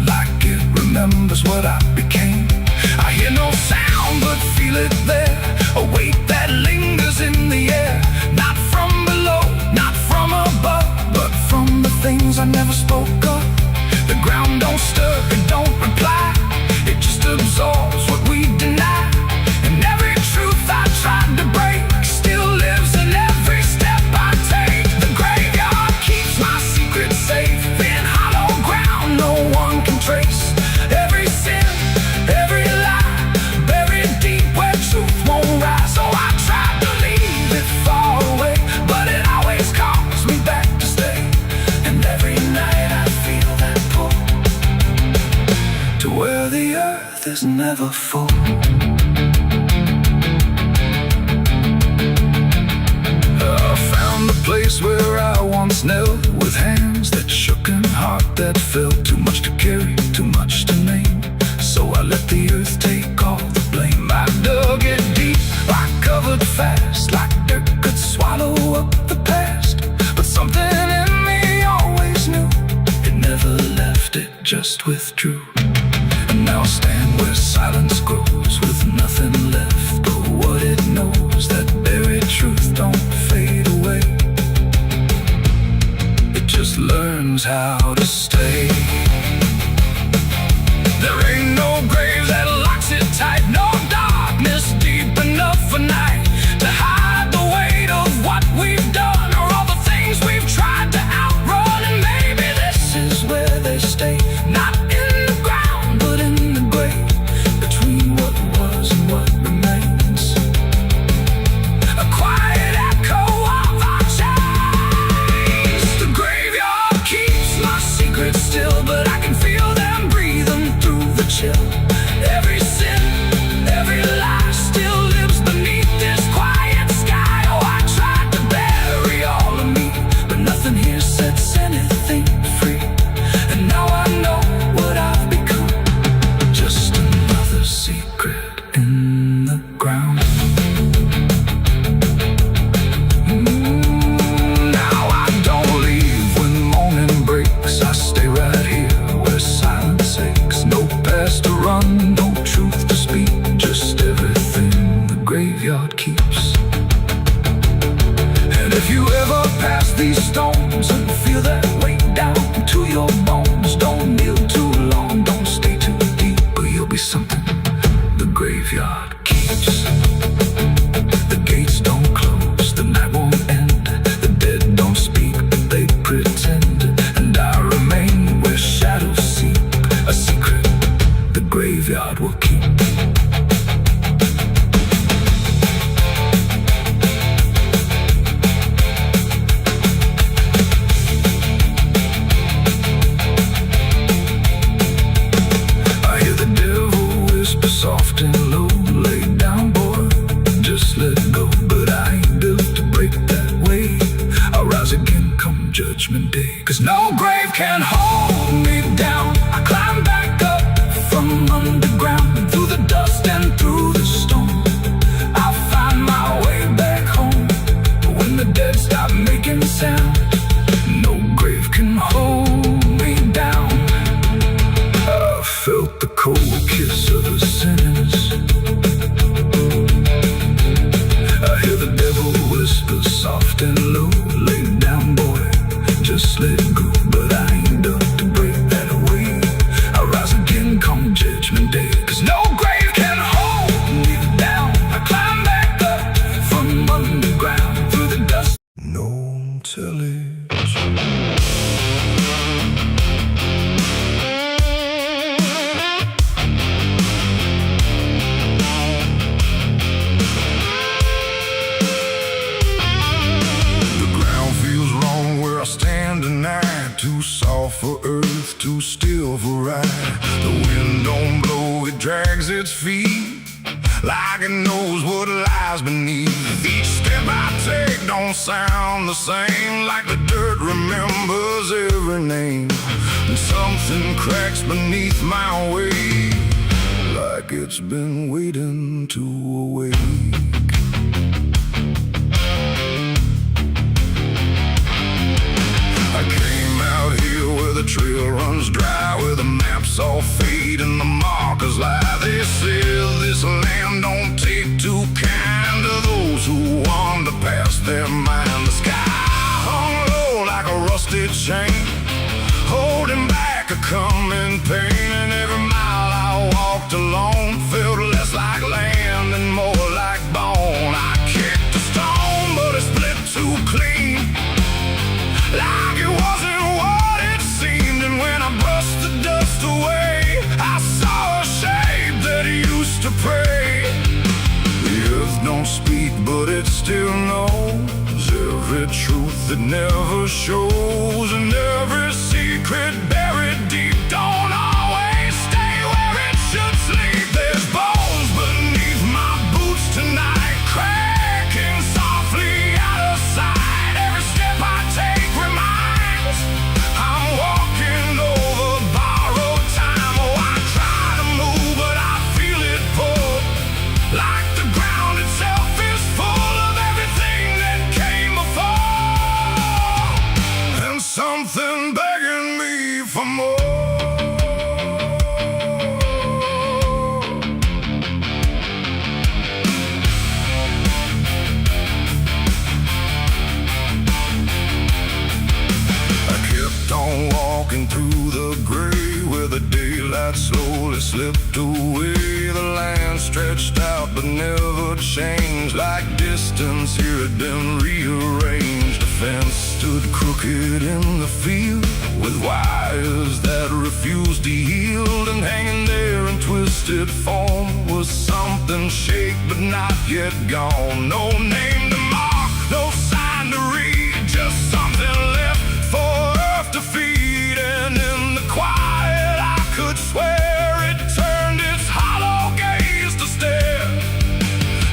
like it remembers what I became. I hear no sound but feel it there, a weight that lingers in the air. Not from below, not from above, but from the things I never spoke of. The ground don't stir, it don't reply, it just absorbs what we deny. And every truth I tried to break still lives in every step I take. The graveyard keeps my secret safe in hollow ground no one can trace. Every sin, every lie, buried deep where truth won't rise. So I tried to leave it far away, but it always calls me back to stay. And every night I feel that pull to where the earth is never full. I found the place where I once knelt, with hands that shook and heart that felt. Too much to carry, too much to name, so I let the earth take all the blame. I dug it deep, I covered fast, like dirt could swallow up the past. But something in me always knew, it never left, it just withdrew. And now I stand where silence grows, with nothing left but what it knows. That buried truth don't fade away, it just learns how to stay. There ain't no grave that locks it tight, no darkness deep enough for night to hide the weight of what we've done, or all the things we've tried to outrun. And maybe this is where they stay, not in the ground but in the grave, between what was and what remains. A quiet echo of our chains. The graveyard keeps my secrets still, but I can feel them breathing through the chill. Every sin, every lie still lives beneath this quiet sky. Oh, I tried to bury all of me, but nothing here sets anything free. And now I know what I've become, just another secret in the ground. Now I don't leave when morning breaks, I stay right here where silence aches. No past to run, no truth to speak, just everything the graveyard keeps. And if you ever pass these stones and feel that weight down to your bones, don't kneel too long, don't stay too deep, or you'll be something the graveyard keeps. The gates don't close, the night won't end, the dead don't speak, but they pretend. And I remain where shadows seep, a secret the graveyard will keep. I hear the devil whisper soft and low, lay down boy, just let go. But I ain't built to break that way, I'll rise again come judgment day. Cause no grave can hold me down, I climb back up from underground, and through the dust and through the storm, I'll find my way back home. But when the dead stop making sound, no grave can hold me down. I felt the cold kiss of the sinners, I hear the devil whisper soft and low, lay down boy, just let go. But I ain't done to break that away, I'll rise again come judgment day. Cause no grave can hold me down, I climb back up from underground, through the dust. No television. Too soft for earth, too still for ride. The wind don't blow, it drags its feet like it knows what lies beneath. Each step I take don't sound the same, like the dirt remembers every name. And something cracks beneath my weight, like it's been waiting to awake. I came out here where the trail runs dry, where the maps saw fate in the markers lie. They said this land don't take too kind to those who wander past their mind. The sky hung low like a rusted chain, holding back a coming pain. And every mile I walked alone felt less like land and more like bone. I kicked a stone, but it split too clean, like it wasn't what it seemed. And when I brushed the dust away, I saw a shape that used to pray. The earth don't speak, but it still knows every truth that never shows, and every secret buried deep don't always stay where it should sleep. There's bones beneath my boots tonight, cracking softly out of sight. Every step I take reminds I'm walking over borrowed time. Oh, I try to move, but I feel it pull, like the ground itself is full of everything that came before, and something begging me for more. I kept on walking through the gray, where the daylight slowly slipped away. The land stretched out but never changed, like distance here had been rearranged. A fence stood crooked in the field, with wires that refused to yield. And hanging there in twisted form was something shaped but not yet gone. No name to mark, no sign to read, just something left for earth to feed. And in the quiet I could swear it turned its hollow gaze to stare.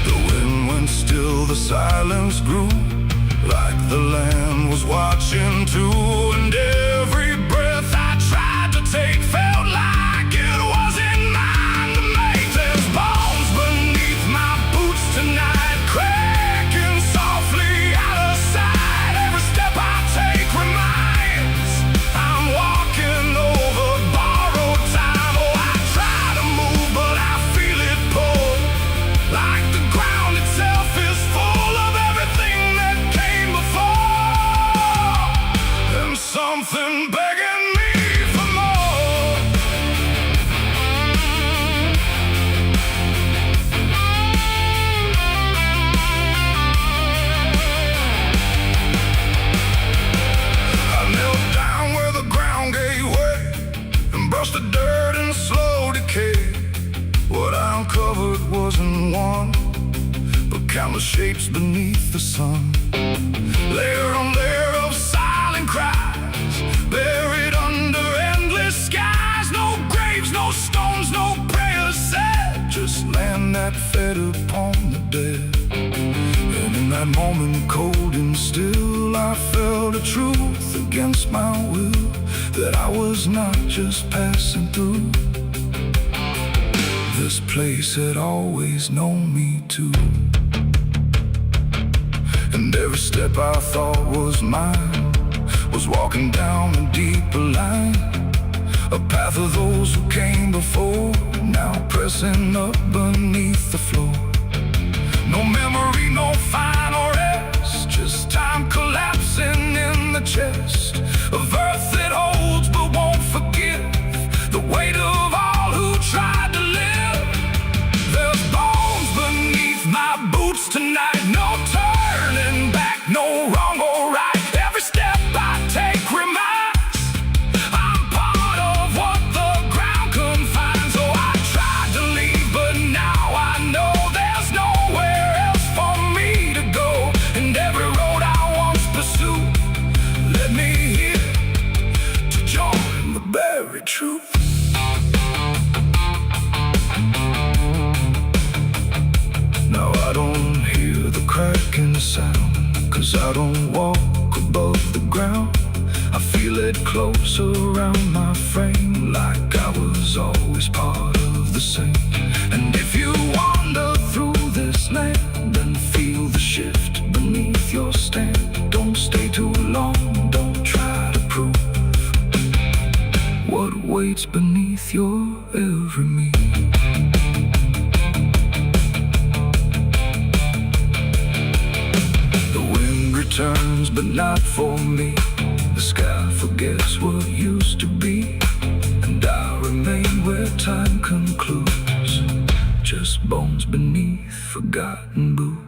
The wind went still, the silence grew, like the land was watching too. And every breath I tried to take felt like it wasn't mine to make. There's bones beneath my boots tonight, cracking softly out of sight. Every step I take reminds I'm walking over borrowed time. Oh, I try to move, but I feel it pull, like the ground itself is full of everything that came before, and something begging me for more. I knelt down where the ground gave way and brushed the dirt in slow decay. What I uncovered wasn't one, but countless shapes beneath the sun. Layer on layer of silent cries, buried under endless skies. No graves, no stones, no prayers said, just land that fed upon the dead. And in that moment, cold and still, I felt a truth against my will, that I was not just passing through. This place had always known me too. And every step I thought was mine was walking down a deeper line, a path of those who came before, now pressing up beneath the floor. No memory, no final rest, just time collapsing in the chest of earth that holds but won't forgive the weight of all who tried to live. There's bones beneath my boots tonight, no turning back, no wrong or right. Every step I take reminds I'm part of what the ground confines. So I tried to leave, but now I know there's nowhere else for me to go. And every road I once pursued led me here to join the buried truth. Now I don't hear the cracking sound, 'cause I don't walk above the ground. I feel it close around my frame, like I was always part of the same. And if you wander through this land and feel the shift beneath your stand, don't stay too long, don't try to prove what waits beneath your every me. The wind returns, but not for me. The sky forgets what used to be, and I remain where time concludes, just bones beneath forgotten boots.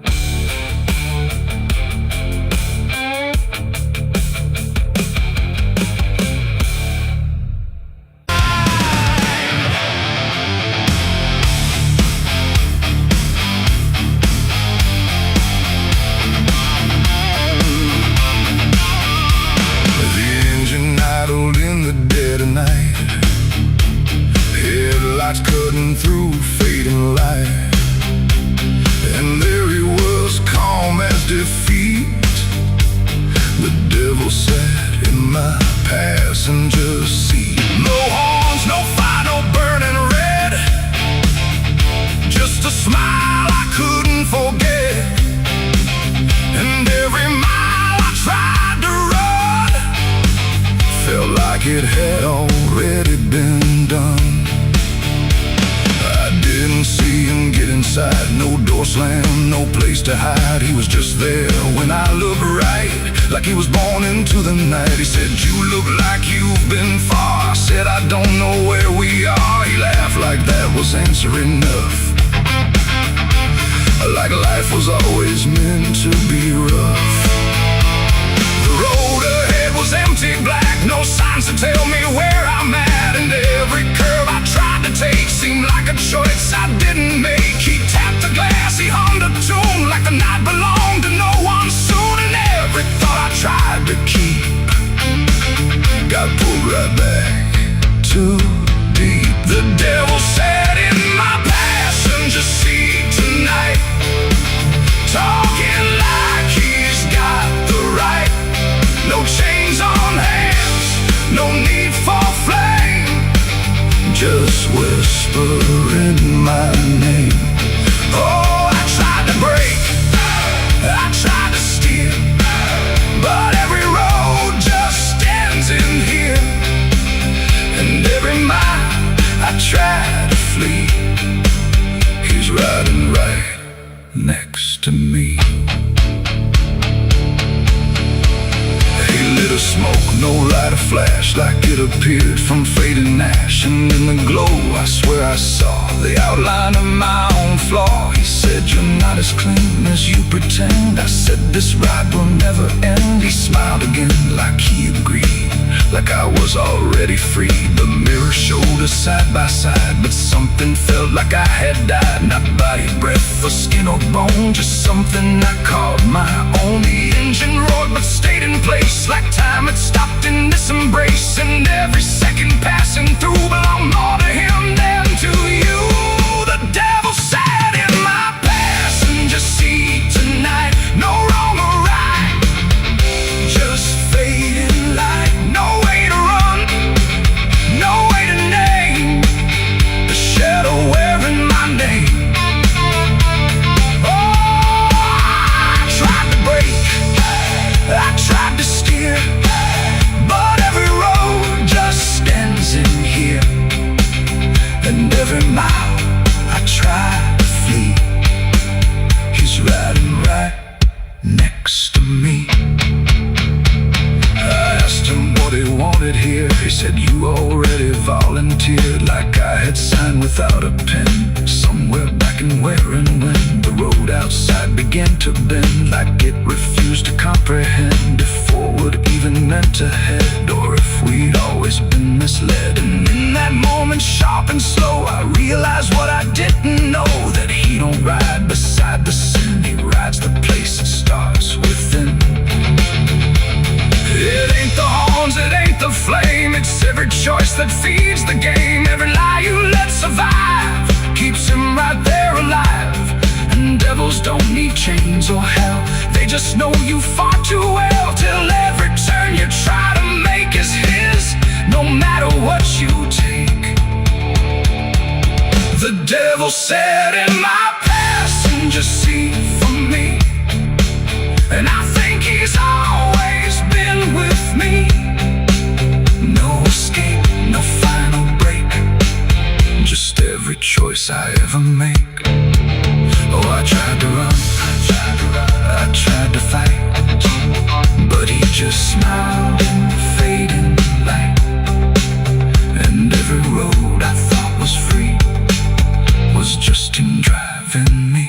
Headlights cutting through fading light, and there he was, calm as defeat. The devil sat in my passenger seat. No horns, no fire, no burning red, just a smile I couldn't forget. And every mile I tried to run felt like it had already been done. I didn't see him get inside, no door slam, no place to hide. He was just there when I looked right, like he was born into the night. He said, "You look like you've been far." I said, "I don't know where we are." He laughed like that was answer enough, like life was always meant to be rough. The road ahead was empty, black, no signs to tell me where I'm at. And every curve I tried to take seemed like a choice I didn't make. He tapped the glass, he hummed a tune like the night belonged to no one soon. And every thought I tried to keep got pulled right back too deep. The devil sat in my passenger seat tonight, talking like he's got the right. No chains on hands, no need for flame, just whispering my name. Oh, I tried to break, I tried to steer, but every road just ends in here. And every mile I tried to flee, he's riding right next to me. He lit a smoke, no light, a flash, like it appeared from fading ash. And in the glow I swear I saw the outline of my own flaw. He said, "You're not as clean as you pretend." I said, "This ride will never end." He smiled again like he agreed, like I was already free. The mirror showed us side by side, but something felt like I had died. Not body, breath, or skin or bone, just something I called my own. The engine roared but stayed in place, like time had stopped in this embrace. And every second passing through belonged more to him than to you. The devil sat in my passenger seat tonight, no wrong or right, just fading light. No way to run, no way to name the shadow wearing my name. Oh, I tried to break, I tried to steer, but every road just ends in here. And every mile I try to flee, he's riding right next to me. I asked him what he wanted here. He said, "You already volunteered," like I had signed without a pen. Somewhere back in where and when the road outside began to bend, like it refused to comprehend if forward even meant ahead, or if we'd always been misled. And in that moment, sharp and slow, I realized what I didn't know, that he don't ride beside the sin, he rides the place that starts within. It ain't the horns, it ain't the flame, it's every choice that feeds the game. Every lie you let survive keeps him right there alive. And devils don't need chains or hell, they just know you far too well. Till every turn you try to make is his, no matter what you take. The devil sat in my passenger seat for me, and I think he's always been with me. No escape, no final break, choice I ever make. Oh, I tried to run, I tried to fight, but he just smiled in the fading light. And every road I thought was free was just him driving me.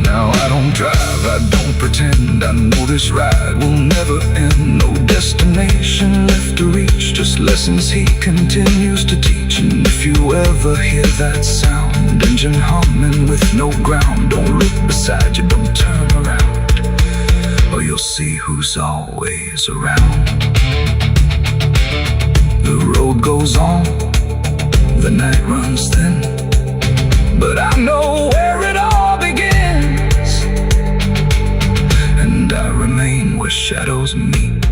Now I don't drive, I don't pretend, I know this ride will never end. No destination left to reach, just lessons he continues to teach. And if you ever hear that sound, engine humming with no ground, don't look beside you, don't turn around, or you'll see who's always around. The road goes on, the night runs thin, but I know where it all begins, and I remain where shadows meet,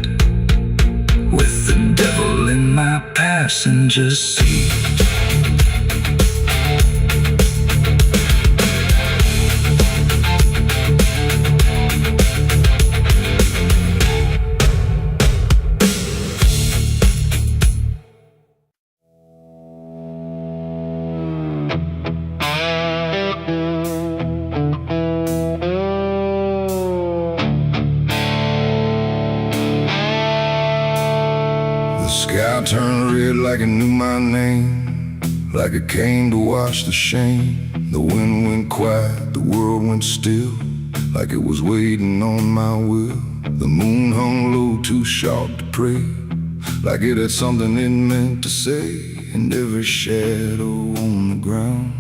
with the devil in my passenger seat. The sky turned red like it knew my name, like it came to wash the shame. The wind went quiet, the world went still, like it was waiting on my will. The moon hung low, too sharp to pray, like it had something it meant to say. And every shadow on the ground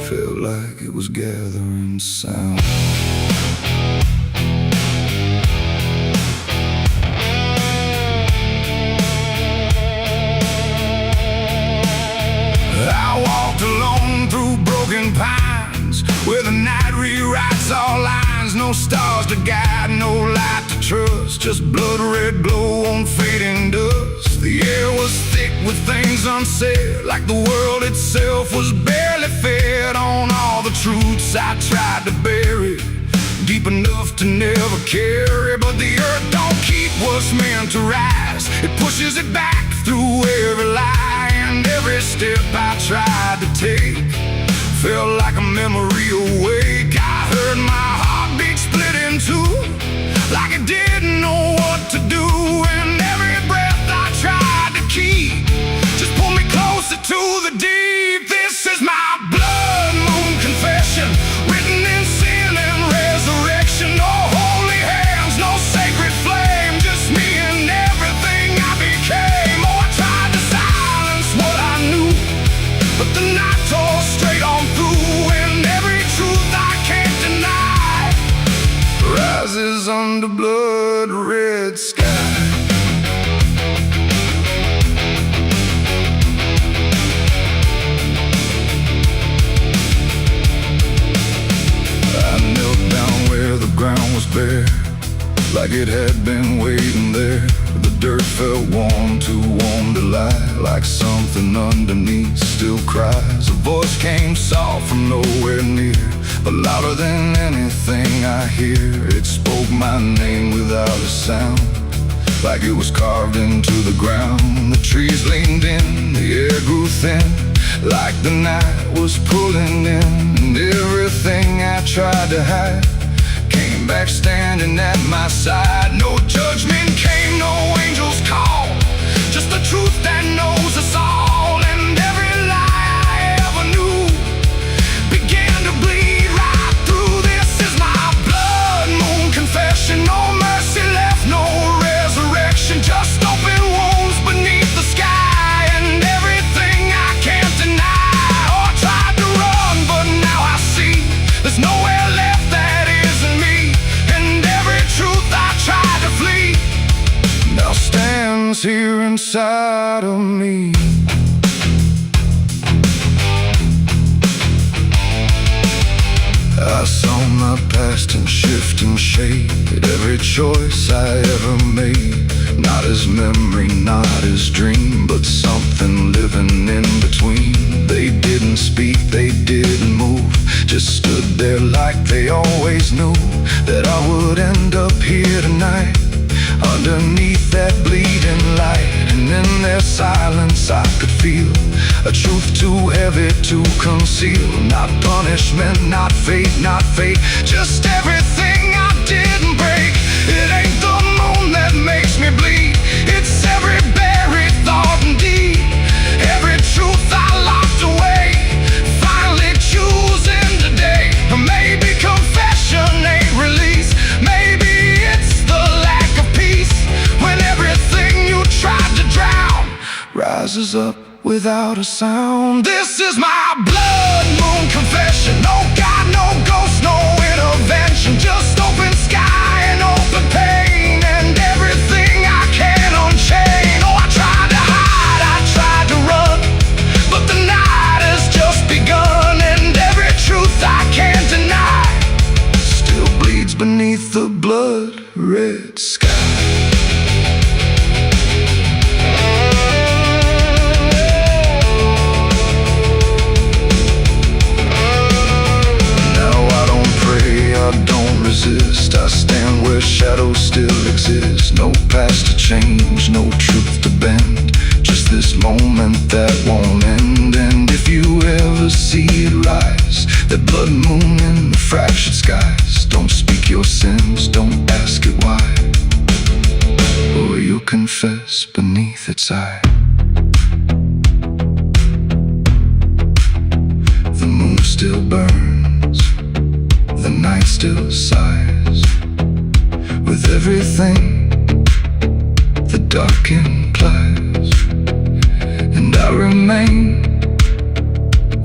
felt like it was gathering sound. I walked alone through broken pines, where the night rewrites all lines. No stars to guide, no light to trust, just blood red glow on fading dust. The air was thick with things unsaid, like the world itself was barely fed on all the truths I tried to bury, deep enough to never carry. But the earth don't keep what's meant to rise, it pushes it back through every lie. And every step I tried to take felt like a memory awake. I heard my heartbeat split in two, like it didn't know what to do. And every breath I tried to keep just pulled me closer to the deep. This is my blood moon confession, written in sin and resurrection. No holy hands, no sacred flame, just me and everything I became. Oh, I tried to silence what I knew, but the night tore straight on through. And every truth I can't deny rises under blood red sky. I knelt down where the ground was bare, like it had been waiting there. The dirt felt warm, too warm to lie, like something underneath still cries. A voice came soft from nowhere near, but louder than anything I hear. It spoke my name without a sound, like it was carved into the ground. The trees leaned in, the air grew thin, like the night was pulling in. And everything I tried to hide came back standing at my side. No judgment came, no angel's call, just the truth that knows us all. And every lie I ever knew began to bleed right through. This is my blood moon confession, no mercy left, no resurrection, just open wounds beneath the sky. And everything I can't deny. Oh, I tried to run, but now I see there's nowhere left that isn't me. And every truth I tried to flee now stands here inside of me. I saw my past in shifting shade, every choice I ever made, not as memory, not as dream, but something living in between. They didn't speak, they didn't move, just stood there like they always knew that I would end up here tonight, underneath that bleeding light. And in their silence I could feel A truth too heavy to conceal. Not punishment, not fate, not fate. Just everything I didn't break. It ain't the moon that makes me bleed. It's every buried thought and deed. Every truth I locked away, finally choosing today. Maybe confession ain't release. Maybe it's the lack of peace. When everything you tried to drown rises up without a sound. This is my blood moon confession. No God, no ghost, no intervention. Just open sky and open pain, and everything I can unchain. Oh, I tried to hide, I tried to run, but the night has just begun, and every truth I can't deny still bleeds beneath the blood-red sky. I stand where shadows still exist. No past to change, no truth to bend. Just this moment that won't end. And if you ever see it rise, that blood moon in the fractured skies, don't speak your sins, don't ask it why, or you'll confess beneath its eye. The moon still burns, the night still sighs. With everything the dark implies, and I remain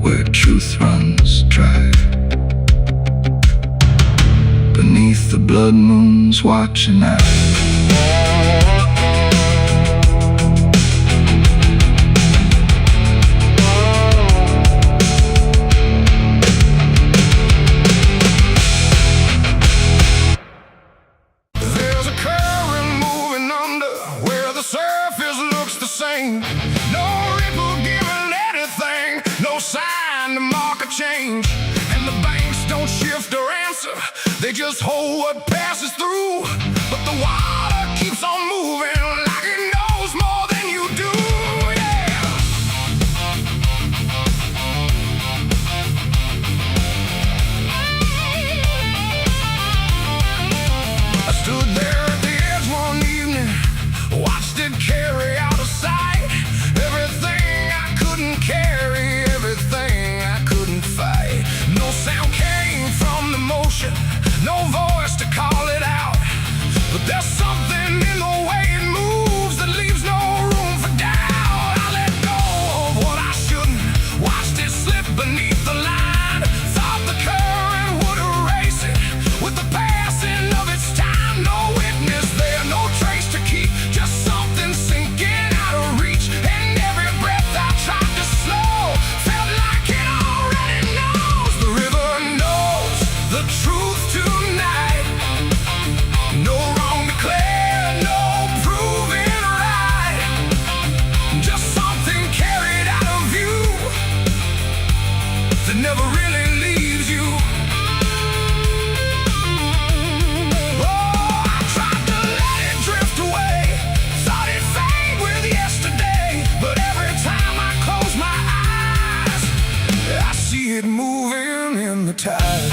where truth runs dry, beneath the blood moon's watching eye. No ripple giving anything, no sign to mark a change. And the banks don't shift or answer, they just hold what passes through. But the water keeps on moving like it knows more than you do, yeah. I stood there at the edge one evening, watched it carry out of sight. Everything I couldn't carry, everything I couldn't fight. No sound came from the motion, no voice to call it out. But there's something in the way it moves that leaves no room for doubt. I let go of what I shouldn't, watched it slip beneath the line. Thought the current would erase it with the passing of its time. No witness there, no trace to keep, just something sinking out of reach. And every breath I tried to slow felt like it already knows. The river knows the truth tonight. No wrong declared, no proven right. Just something carried out of view that never really leaves you. Oh, I tried to let it drift away, thought it'd fade with yesterday. But every time I close my eyes, I see it moving in the tide.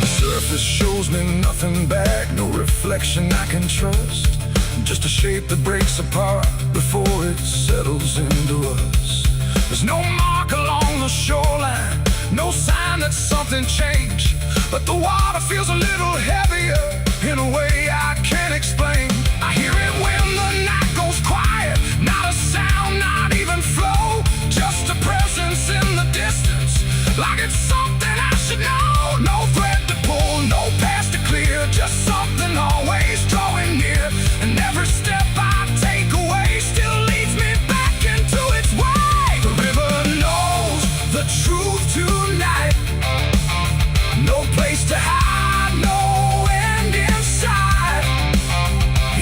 The surface shows me nothing back, no reflection I can trust. Just a shape that breaks apart before it settles into us. There's no mark along the shoreline, no sign that something changed. But the water feels a little heavier in a way I can't explain. I hear it when the night goes quiet, not a sound, not even flow. Just a presence in the distance, like it's something I should know. No thread to pull, no past to clear, just something always drawing near. And every step I take away still leads me back into its way. The river knows the truth tonight. No place to hide, no end inside.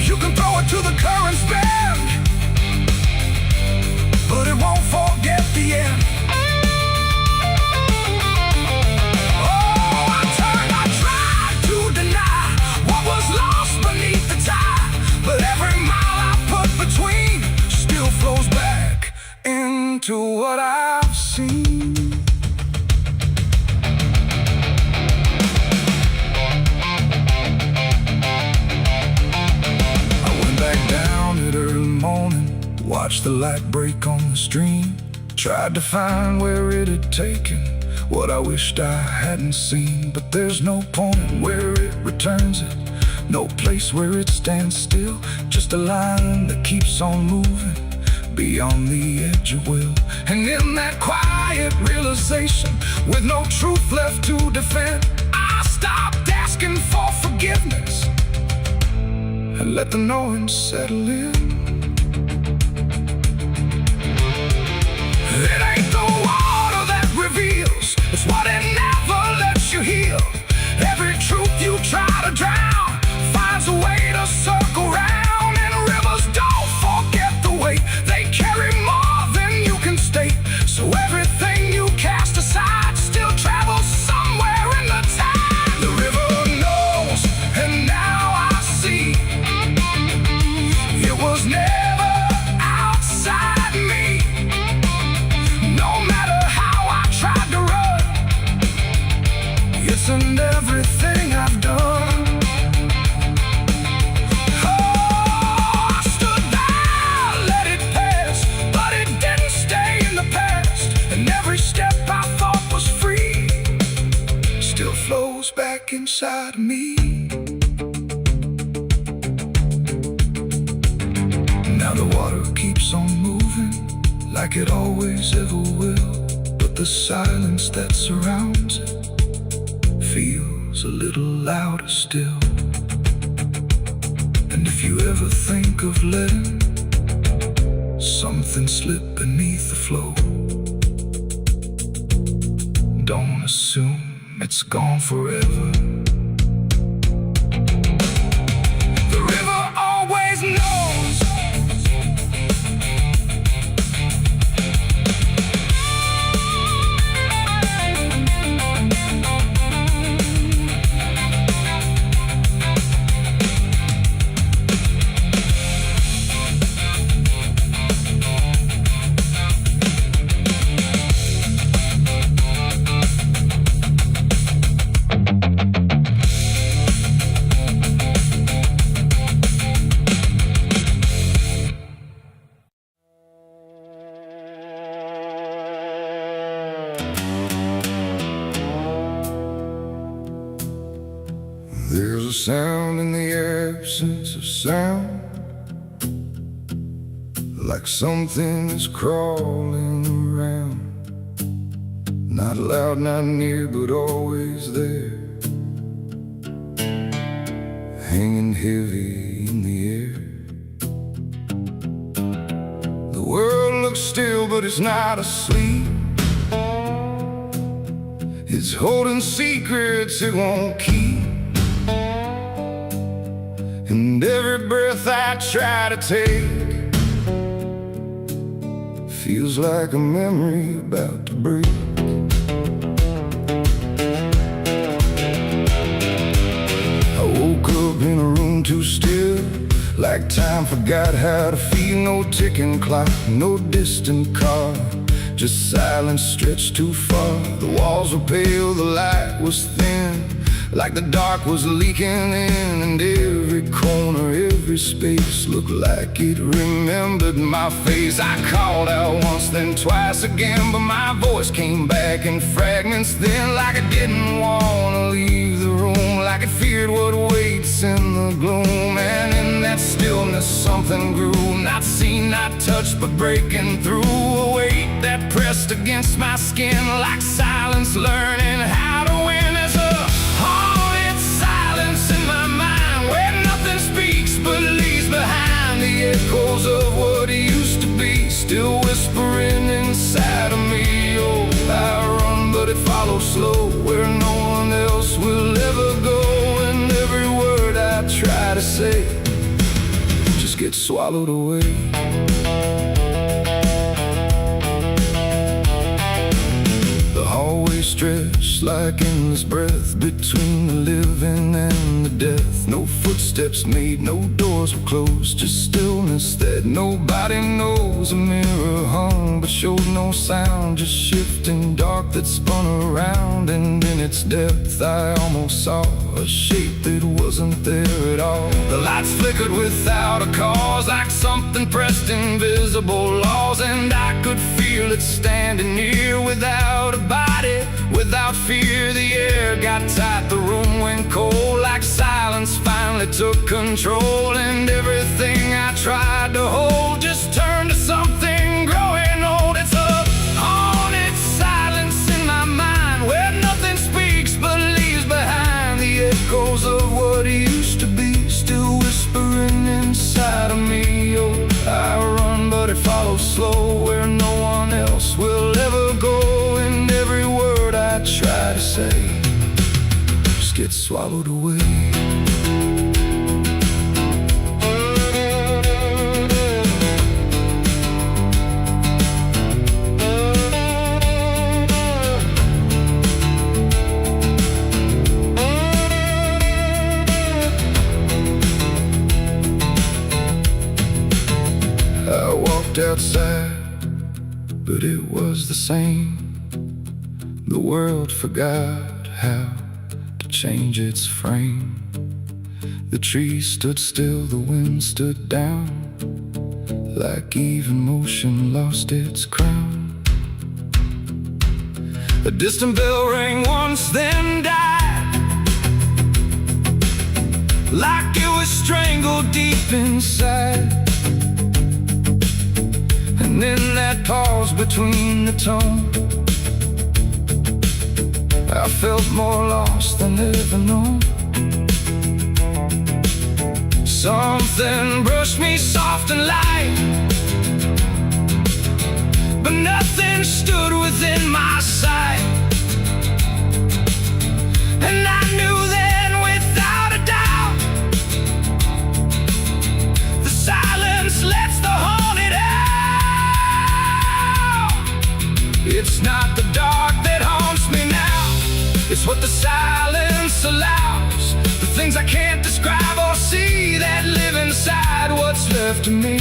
You can throw it to what I've seen. I went back down at early morning, watched the light break on the stream. Tried to find where it had taken what I wished I hadn't seen. But there's no point where it returns it, no place where it stands still. Just a line that keeps on moving beyond the edge of will. And in that quiet realization, with no truth left to defend, I stopped asking for forgiveness and let the knowing settle in. It ain't the water that reveals, it's what it never lets you heal. Every truth you try to drown finds a way to circle round. And rivers don't forget the weight, they carry more than you can state. So everything you cast aside still travels somewhere in the tide. The river knows, and now I see, it was never outside me. No matter how I tried to run, it's in everything I've done. Oh, I stood there, let it pass, but it didn't stay in the past. And every step I thought was free still flows back inside me. Now the water keeps on moving like it always ever will, but the silence that surrounds it feels a little louder still. And if you ever think of letting something slip beneath the flow, don't assume it's gone forever. The river always knows. There's a sound in the absence of sound, like something is crawling around. Not loud, not near, but always there, hanging heavy in the air. The world looks still, but it's not asleep. It's holding secrets it won't keep. And every breath I try to take feels like a memory about to break. I woke up in a room too still, like time forgot how to feel. No ticking clock, no distant car, just silence stretched too far. The walls were pale, the light was thin, like the dark was leaking in. And every corner, every space looked like it remembered my face. I called out once, then twice again, but my voice came back in fragments then, like it didn't want to leave the room, like it feared what waits in the gloom. And in that stillness something grew, not seen, not touched, but breaking through. A weight that pressed against my skin, like silence learning how to win. As a haunted silence in my mind, where nothing speaks but leaves behind the echoes of what used to be, still whispering inside of me. Oh, I run, but it follows slow, where no one else will ever go. And every word I try to say just gets swallowed away. The hallway stretched like endless breath between the living and the death. No footsteps made, no doors were closed, just stillness that nobody knows. A mirror hung but showed no sound, just shifting dark that spun around. And in its depth I almost saw a shape that wasn't there at all. The lights flickered without a cause, like something pressed invisible laws. And I could feel it standing near without a body, without fear. The air got tight, the room went cold, like silence finally took control. And everything I tried to hold just turned to something growing old. It's a haunted silence in my mind, where nothing speaks but leaves behind the echoes of what used to be, still whispering inside of me. Oh, I run but it follows slow, where no one else will ever go. And every word I try to say just gets swallowed away. I walked outside, but it was the same. The world forgot how to change its frame. The trees stood still, the wind stood down, like even motion lost its crown. A distant bell rang once, then died, like it was strangled deep inside. And in that pause between the tone, I felt more lost than ever known. Something brushed me soft and light, but nothing stood within my sight. And I knew then without a doubt, the silence lets the haunted out. It's not the dark that haunts me now, it's what the silence allows. The things I can't describe or see that live inside what's left of me.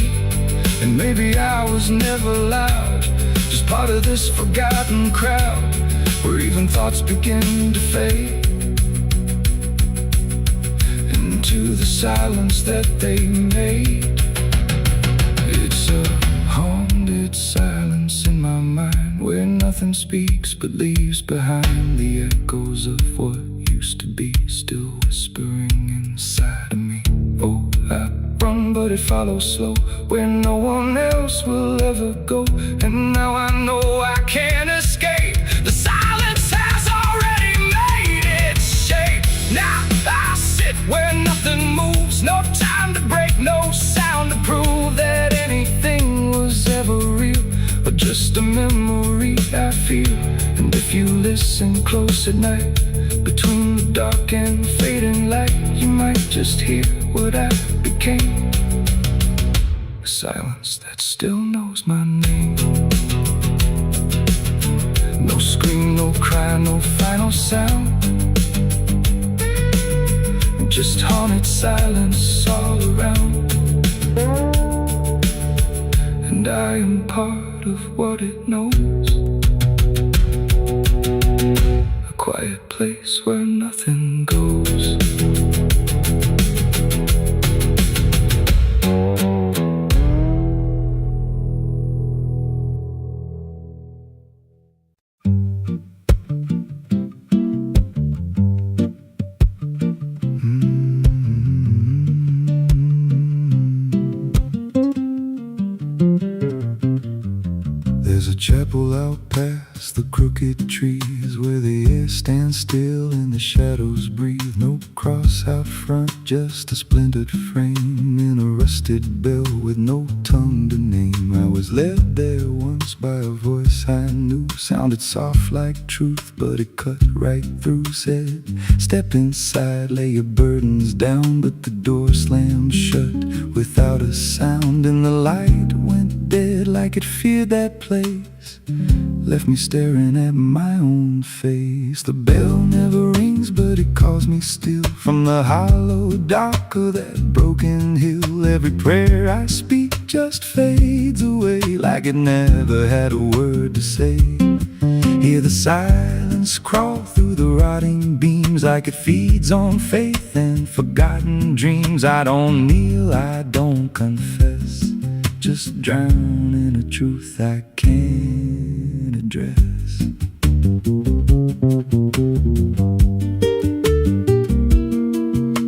And maybe I was never loud, just part of this forgotten crowd, where even thoughts begin to fade into the silence that they made. It's a haunted silence in my mind, where nothing speaks but leaves behind the echoes of what used to be, still whispering inside of me. Oh, I run but it follows slow, where no one else will ever go. And now I know I can't escape, the silence has already made its shape. Now I sit where nothing moves, no time to break, no sound to prove that anything was ever real, but just a memory I feel. And if you listen close at night, between the dark and fading light, you might just hear what I became, a silence that still knows my name. No scream, no cry, no final sound, just haunted silence all around. And I am part of what it knows, a quiet place where nothing goes. There's a chapel out past the crooked trees, where the air stands still and the shadows breathe. No cross out front, just a splintered frame in a rusted bell with no tongue to name. I was led there once by a voice I knew, sounded soft like truth, but it cut right through. Said, step inside, lay your burdens down, but the door slammed shut without a sound. And the light went dead like it feared that place. left me staring at my own face. The bell never rings, but it calls me still. From the hollow dark of that broken hill, every prayer I speak just fades away, like it never had a word to say. Hear the silence crawl through the rotting beams, like it feeds on faith and forgotten dreams. I don't kneel, I don't confess, just drown in a truth I can't address.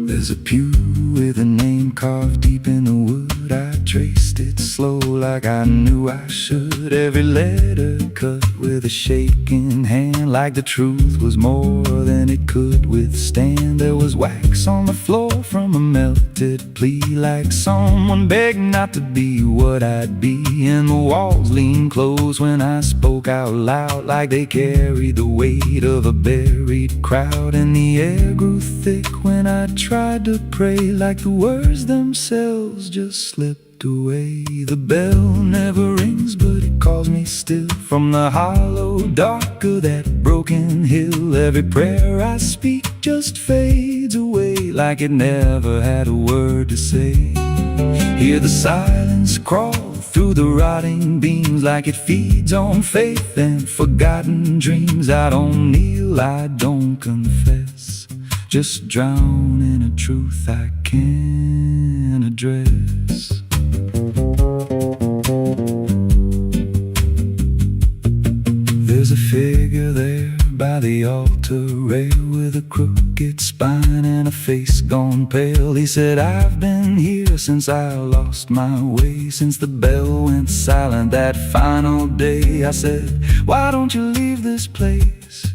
There's a pew with a name carved deep in the wood. I traced it slow like I knew I should. Every letter cut with a shaking hand, like the truth was more than it could withstand. There was wax on the floor from a melted plea, like someone begged not to be what I'd be. And the walls leaned close when I spoke out loud, like they carried the weight of a buried crowd. And the air grew thick when I tried to pray, like the words themselves just slipped away. The bell never rings, but it calls me still. From the hollow dark of that broken hill, every prayer I speak just fades away, like it never had a word to say. Hear the silence crawl through the rotting beams, like it feeds on faith and forgotten dreams. I don't kneel, I don't confess, just drown in a truth I can't address. There's a figure there by the altar rail, with a crooked spine and a face gone pale. He said, I've been here since I lost my way, since the bell went silent that final day. I said, why don't you leave this place?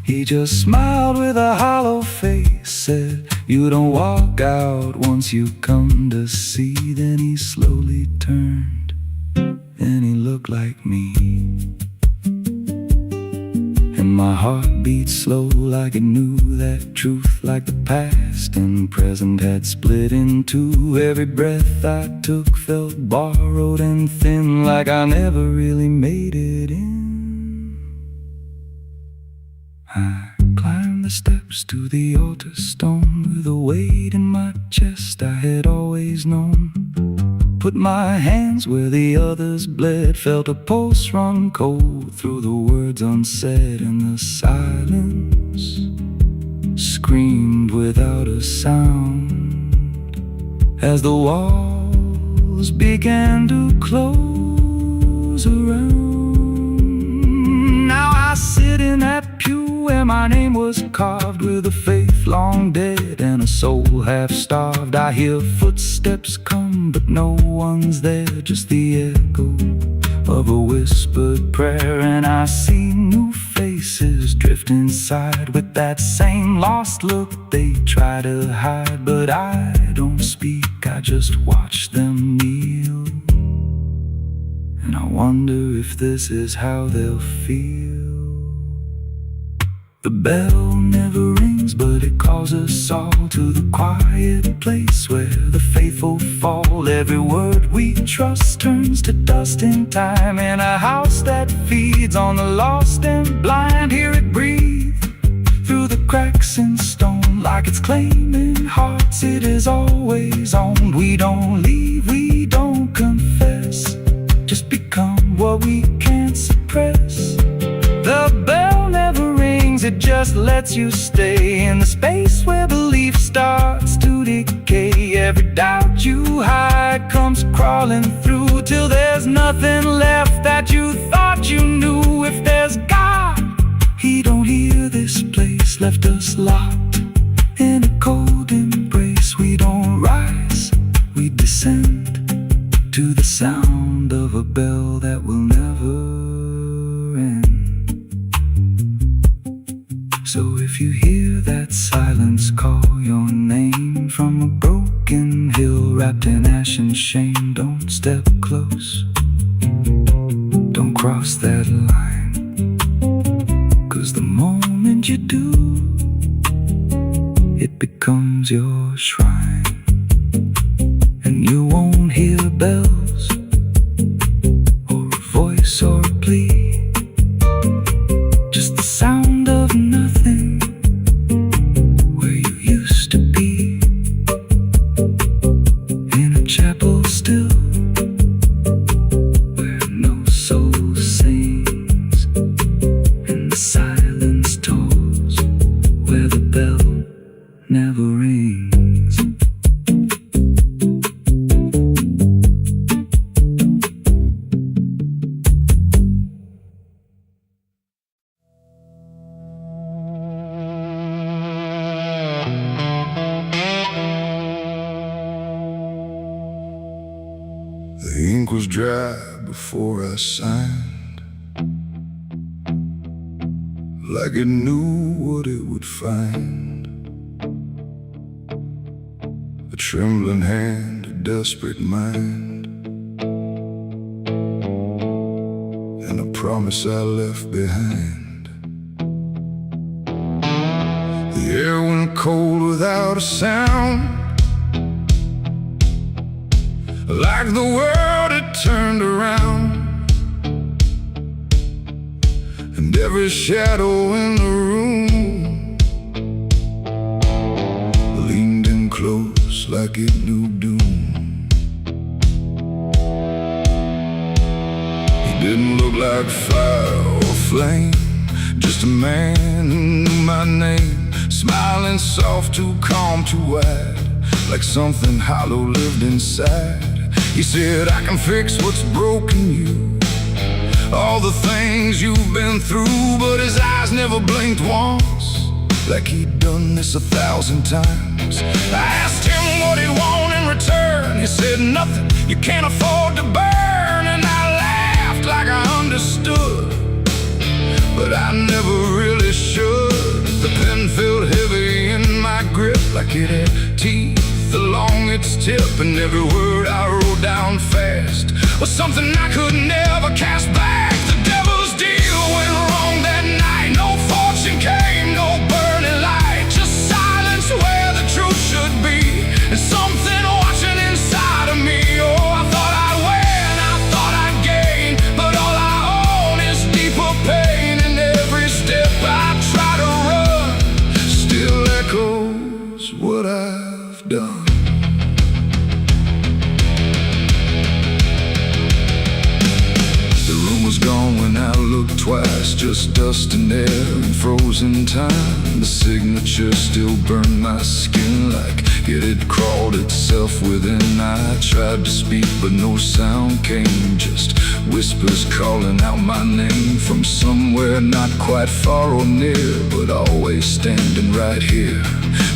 He just smiled with a hollow face, said, you don't walk out once you come to see. Then he slowly turned, and he looked like me. And my heart beat slow, like it knew that truth, like the past and present had split in two. Every breath I took felt borrowed and thin, like I never really made it in. I climbed the steps to the altar stone, with a weight in my chest I had always known. Put my hands where the others bled, felt a pulse run cold through the words unsaid. And the silence screamed without a sound as the walls began to close around. Now I sit in that pew where my name was carved, with a faith long dead and a soul half starved. I hear footsteps come, but no one's there, just the echo of a whispered prayer. And I see new faces drift inside, with that same lost look they try to hide. But I don't speak, I just watch them kneel, and I wonder if this is how they'll feel. The bell never rings, but it calls us all to the quiet place where the faithful fall. Every word we trust turns to dust in time, in a house that feeds on the lost and blind. Hear it breathe through the cracks in stone, like it's claiming hearts it is always owned. We don't leave, we don't confess, just become what we can't suppress. The bell never rings, it just lets you stay in the space where belief starts to decay. Every doubt you hide comes crawling through, till there's nothing left that you thought you knew. If there's God, He don't hear this place, left us locked in a cold embrace. We don't rise, we descend to the sound of a bell that will never end. So if you hear that silence call your name from a broken hill wrapped in ash and shame, don't step close, don't cross that line, 'cause the moment you do, it becomes your shrine. And you won't hear bells or a voice or a plea, right before I signed, like it knew what it would find. A trembling hand, a desperate mind, and a promise I left behind. The air went cold without a sound, like the world had turned around, and every shadow in the room leaned in close like it knew doom. He didn't look like fire or flame, just a man who knew my name, smiling soft, too calm, too wide, like something hollow lived inside. He said, I can fix what's broken you, all the things you've been through. But his eyes never blinked once, like he'd done this 1,000 times. I asked him what he'd want in return. He said, nothing you can't afford to burn. And I laughed like I understood, but I never really should. The pen felt heavy in my grip, like it had teeth along its tip, and every word I wrote down fast was something I could never cast back. The devil's deal went wrong that night. No fortune came, no burning light, just silence where the truth should be, and something watching inside of me. Oh, I thought I'd win, I thought I'd gain, but all I own is deeper pain. And every step I try to run still echoes what I've done. Gone when I looked twice, just dust and air and frozen time. The signature still burned my skin like it had crawled itself within. I tried to speak but no sound came, just whispers calling out my name from somewhere not quite far or near, but always standing right here.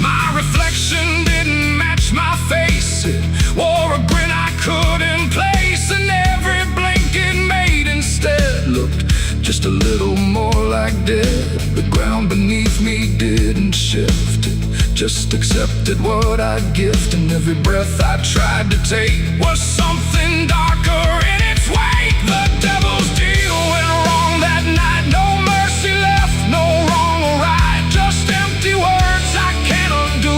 My reflection didn't match my face, it wore a grin I couldn't place, and every blink it made instead looked just a little more like dead. The ground beneath me didn't shift, it just accepted what I'd gift, and every breath I tried to take was something darker in its wake. The devil's deal went wrong that night. No mercy left, no wrong or right, just empty words I can't undo,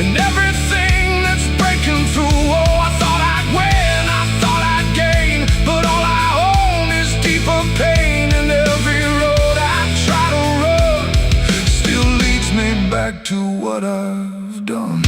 and everything that's breaking through. Oh, I thought I'd win, I thought I'd gain, but all I own is deeper pain. And every road I try to run still leads me back to what I've done.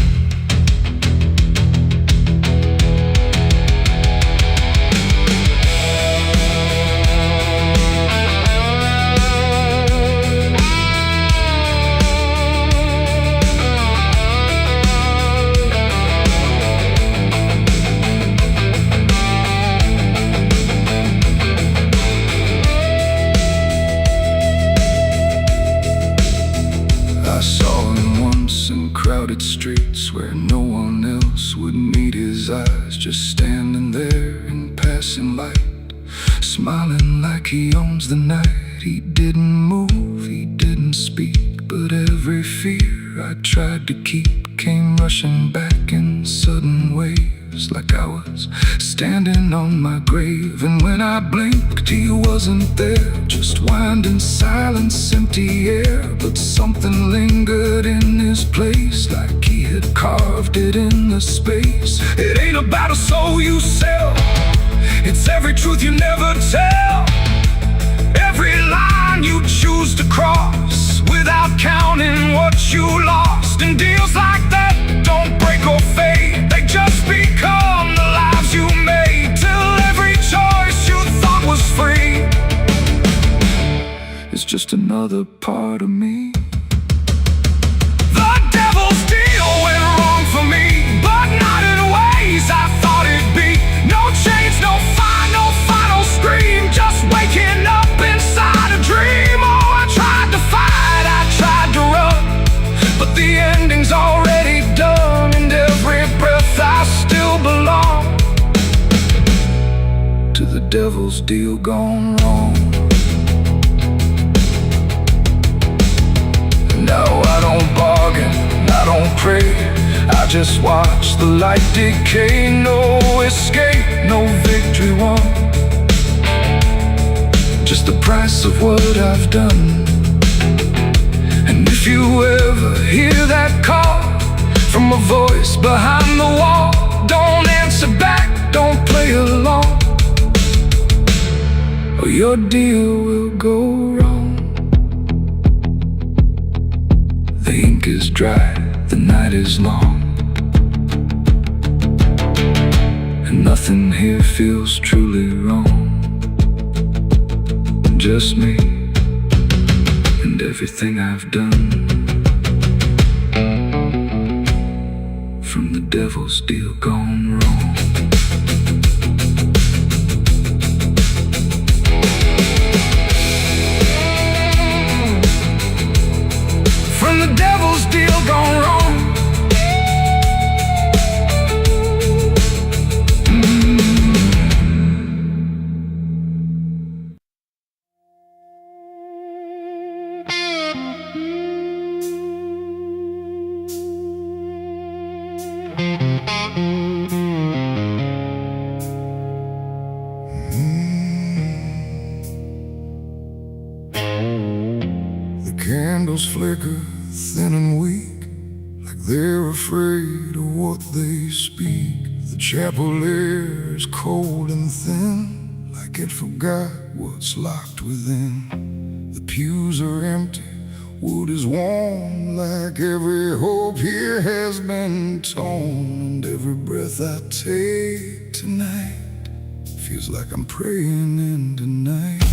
I saw him once in crowded streets where no one else would meet his eyes, just standing there in passing light, smiling like he owns the night. He didn't move, he didn't speak, but every fear I tried to keep came rushing back in sudden waves, like I was standing on my grave. And when I blinked, he wasn't there, just winding silence, empty air. But something lingered in his place, like he had carved it in the space. It ain't about a soul you sell, it's every truth you never tell, every line you choose to cross without counting what you lost. And deals like that don't break or fade, they just become the lives you made, till every choice you thought was free is just another part of me. The devil's deal went wrong for me, but not in ways I thought it'd be. No chains, no fire, no final scream, just waking up inside a dream. Oh, I tried to fight, I tried to run, but the ending's already done. And every breath I still belong to the devil's deal gone wrong. No, I don't bargain, I don't pray, I just watch the light decay. No escape, no victory won, just the price of what I've done. And if you ever hear that call from a voice behind the wall, don't answer back, don't play along, or your deal will go wrong. The ink is dry, the night is long, and nothing here feels truly wrong. Just me and everything I've done, from the devil's deal gone wrong. From the devil's deal gone wrong. The candles flicker thin and weak, like they're afraid of what they speak. The chapel air is cold and thin, like it forgot what's locked within. The pews are empty, wood is warm, like every hope here has been torn. And every breath I take tonight feels like I'm praying into night.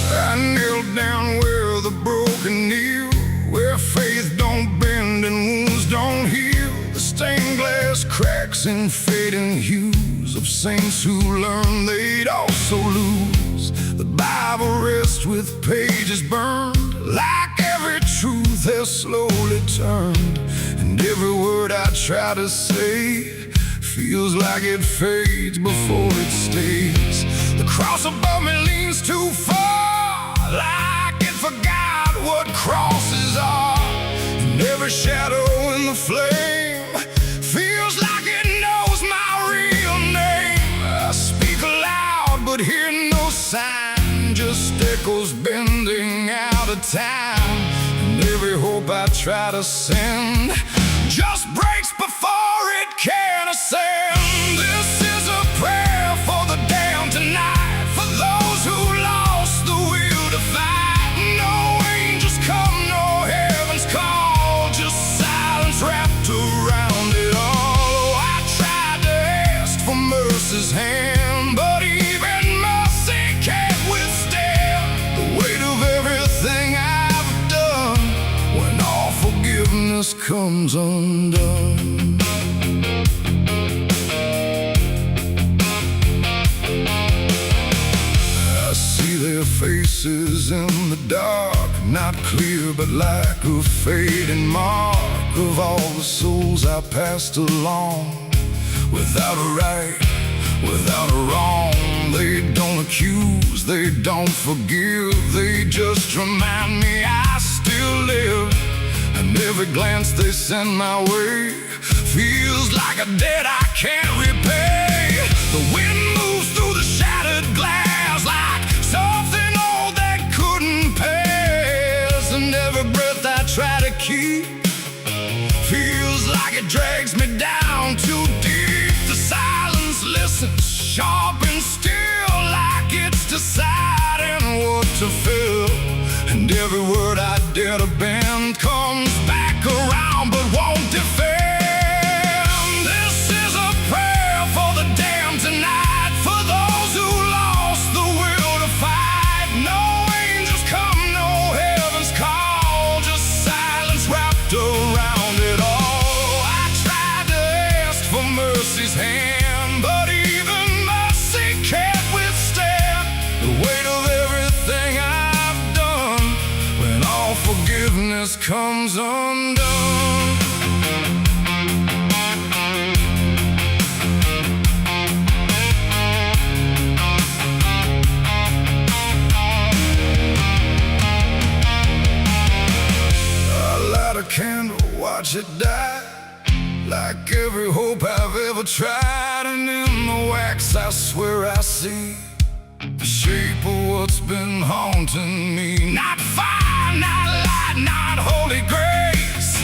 I knelt down where the broken kneel, where faith don't bend and wounds don't heal. The stained glass cracks in fading hues of saints who learned they'd also lose. The Bible rests with pages burned, like every truth has slowly turned. And every word I try to say feels like it fades before it stays. The cross above me leans too far, like it forgot what crosses are. And every shadow in the flame feels like it knows my real name. I speak aloud but hear no sign, just echoes bending out of time. And every hope I try to send just breaks before it can ascend. This is a prayer for the damned tonight, for those who lost the will to fight. No angels come, no heaven's call, just silence wrapped around it all. Oh, I tried to ask for mercy's hand, but even mercy can't withstand the weight of everything I've done when all forgiveness comes undone. I see their faces in the dark, not clear but like a fading mark of all the souls I passed along. Without a right, without a wrong, they don't accuse, they don't forgive, they just remind me I still live. And every glance they send my way feels like a debt I can't repay. The wind moves through the shattered glass like something old that couldn't pass. And every breath I try to keep feels like it drags me down too deep. The silence listens, sharp and still, like it's deciding what to feel. And every word I dare to bend comes back around but won't defend. This is a prayer for the damned tonight, for those who lost the will to fight. No angels come, no heaven's call, just silence wrapped around it all. I tried to ask for mercy's hand, but even mercy can't withstand the weight of everything happiness comes undone. I light a candle, watch it die, like every hope I've ever tried. And in the wax I swear I see the shape of what's been haunting me. Not fire, not light, not holy grace,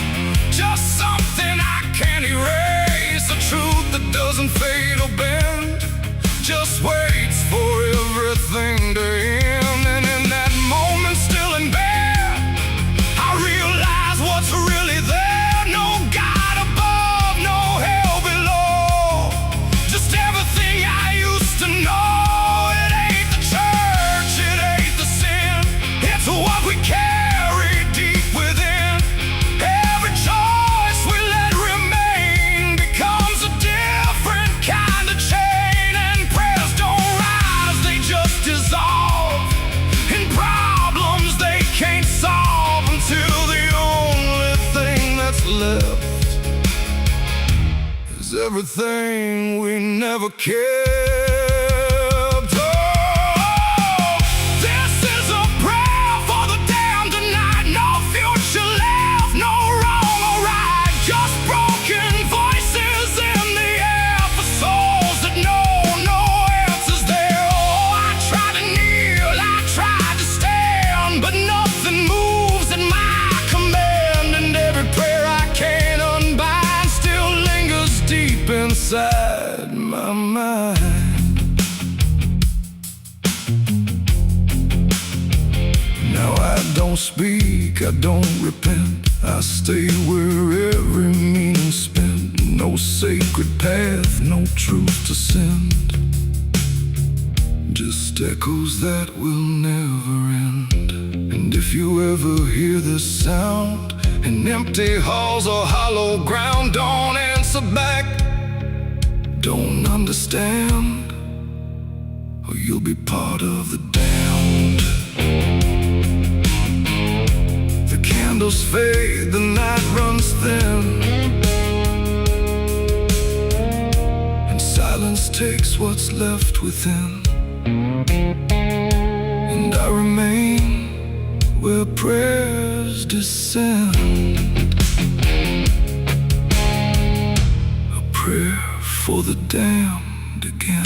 just something I can't erase. A truth that doesn't fade or bend, just waits for everything to end. And in that moment, still in bed, I realize what's really there. No God above, no hell below, just everything I used to know. What we carry deep within, every choice we let remain becomes a different kind of chain. And prayers don't rise, they just dissolve in problems they can't solve, until the only thing that's left is everything we never cared. Inside my mind, now I don't speak, I don't repent, I stay where every meaning's spent. No sacred path, no truth to send, just echoes that will never end. And if you ever hear this sound in empty halls or hollow ground, don't answer back, don't understand, or you'll be part of the damned. The candles fade, the night runs thin, and silence takes what's left within. And I remain where prayers descend, a prayer for the damned again.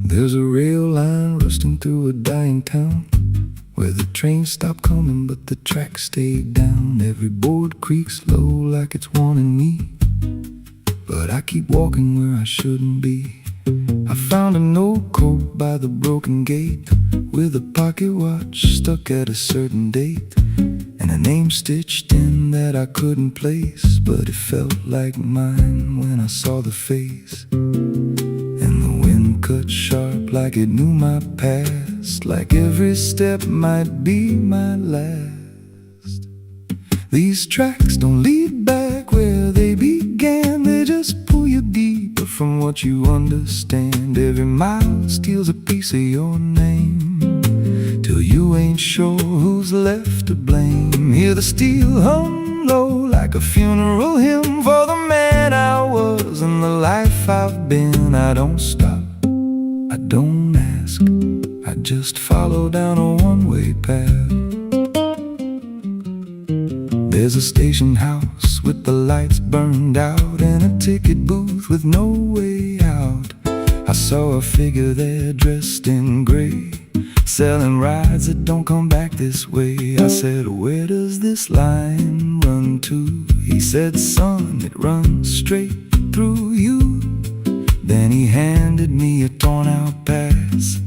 There's a rail line rusting through a dying town, where the trains stop coming but the tracks stay down. Every board creaks low like it's warning me, but I keep walking where I shouldn't be. I found an old coat by the broken gate, with a pocket watch stuck at a certain date, and a name stitched in that I couldn't place, but it felt like mine when I saw the face. And the wind cut sharp like it knew my past, like every step might be my last. These tracks don't lead back where they began, they just pull you deeper from what you understand. Every mile steals a piece of your name, till you ain't sure who's left to blame. Hear the steel hum low like a funeral hymn for the man I was and the life I've been. I don't stop, I don't ask, I just follow down a one-way path. There's a station house with the lights burned out, and a ticket booth with no way out. I saw a figure there dressed in gray, selling rides that don't come back this way. I said, where does this line run to? He said, son, it runs straight through you. Then he handed me a torn out pass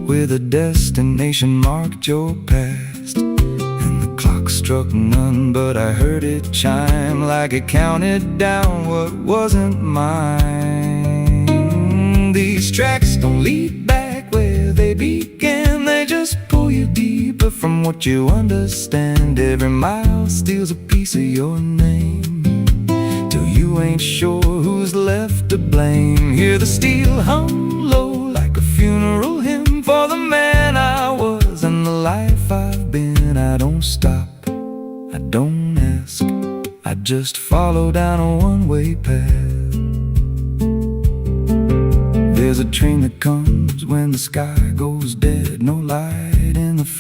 with a destination marked your past. And the clock struck none, but I heard it chime like it counted down what wasn't mine. these tracks don't lead back where they began. They just pull you deeper from what you understand. Every mile steals a piece of your name, till you ain't sure who's left to blame. Hear the steel hum low like a funeral hymn for the man I was and the life I've been. I don't stop, I don't ask, I just follow down a one-way path. There's a train that comes when the sky goes dead, no light in the front.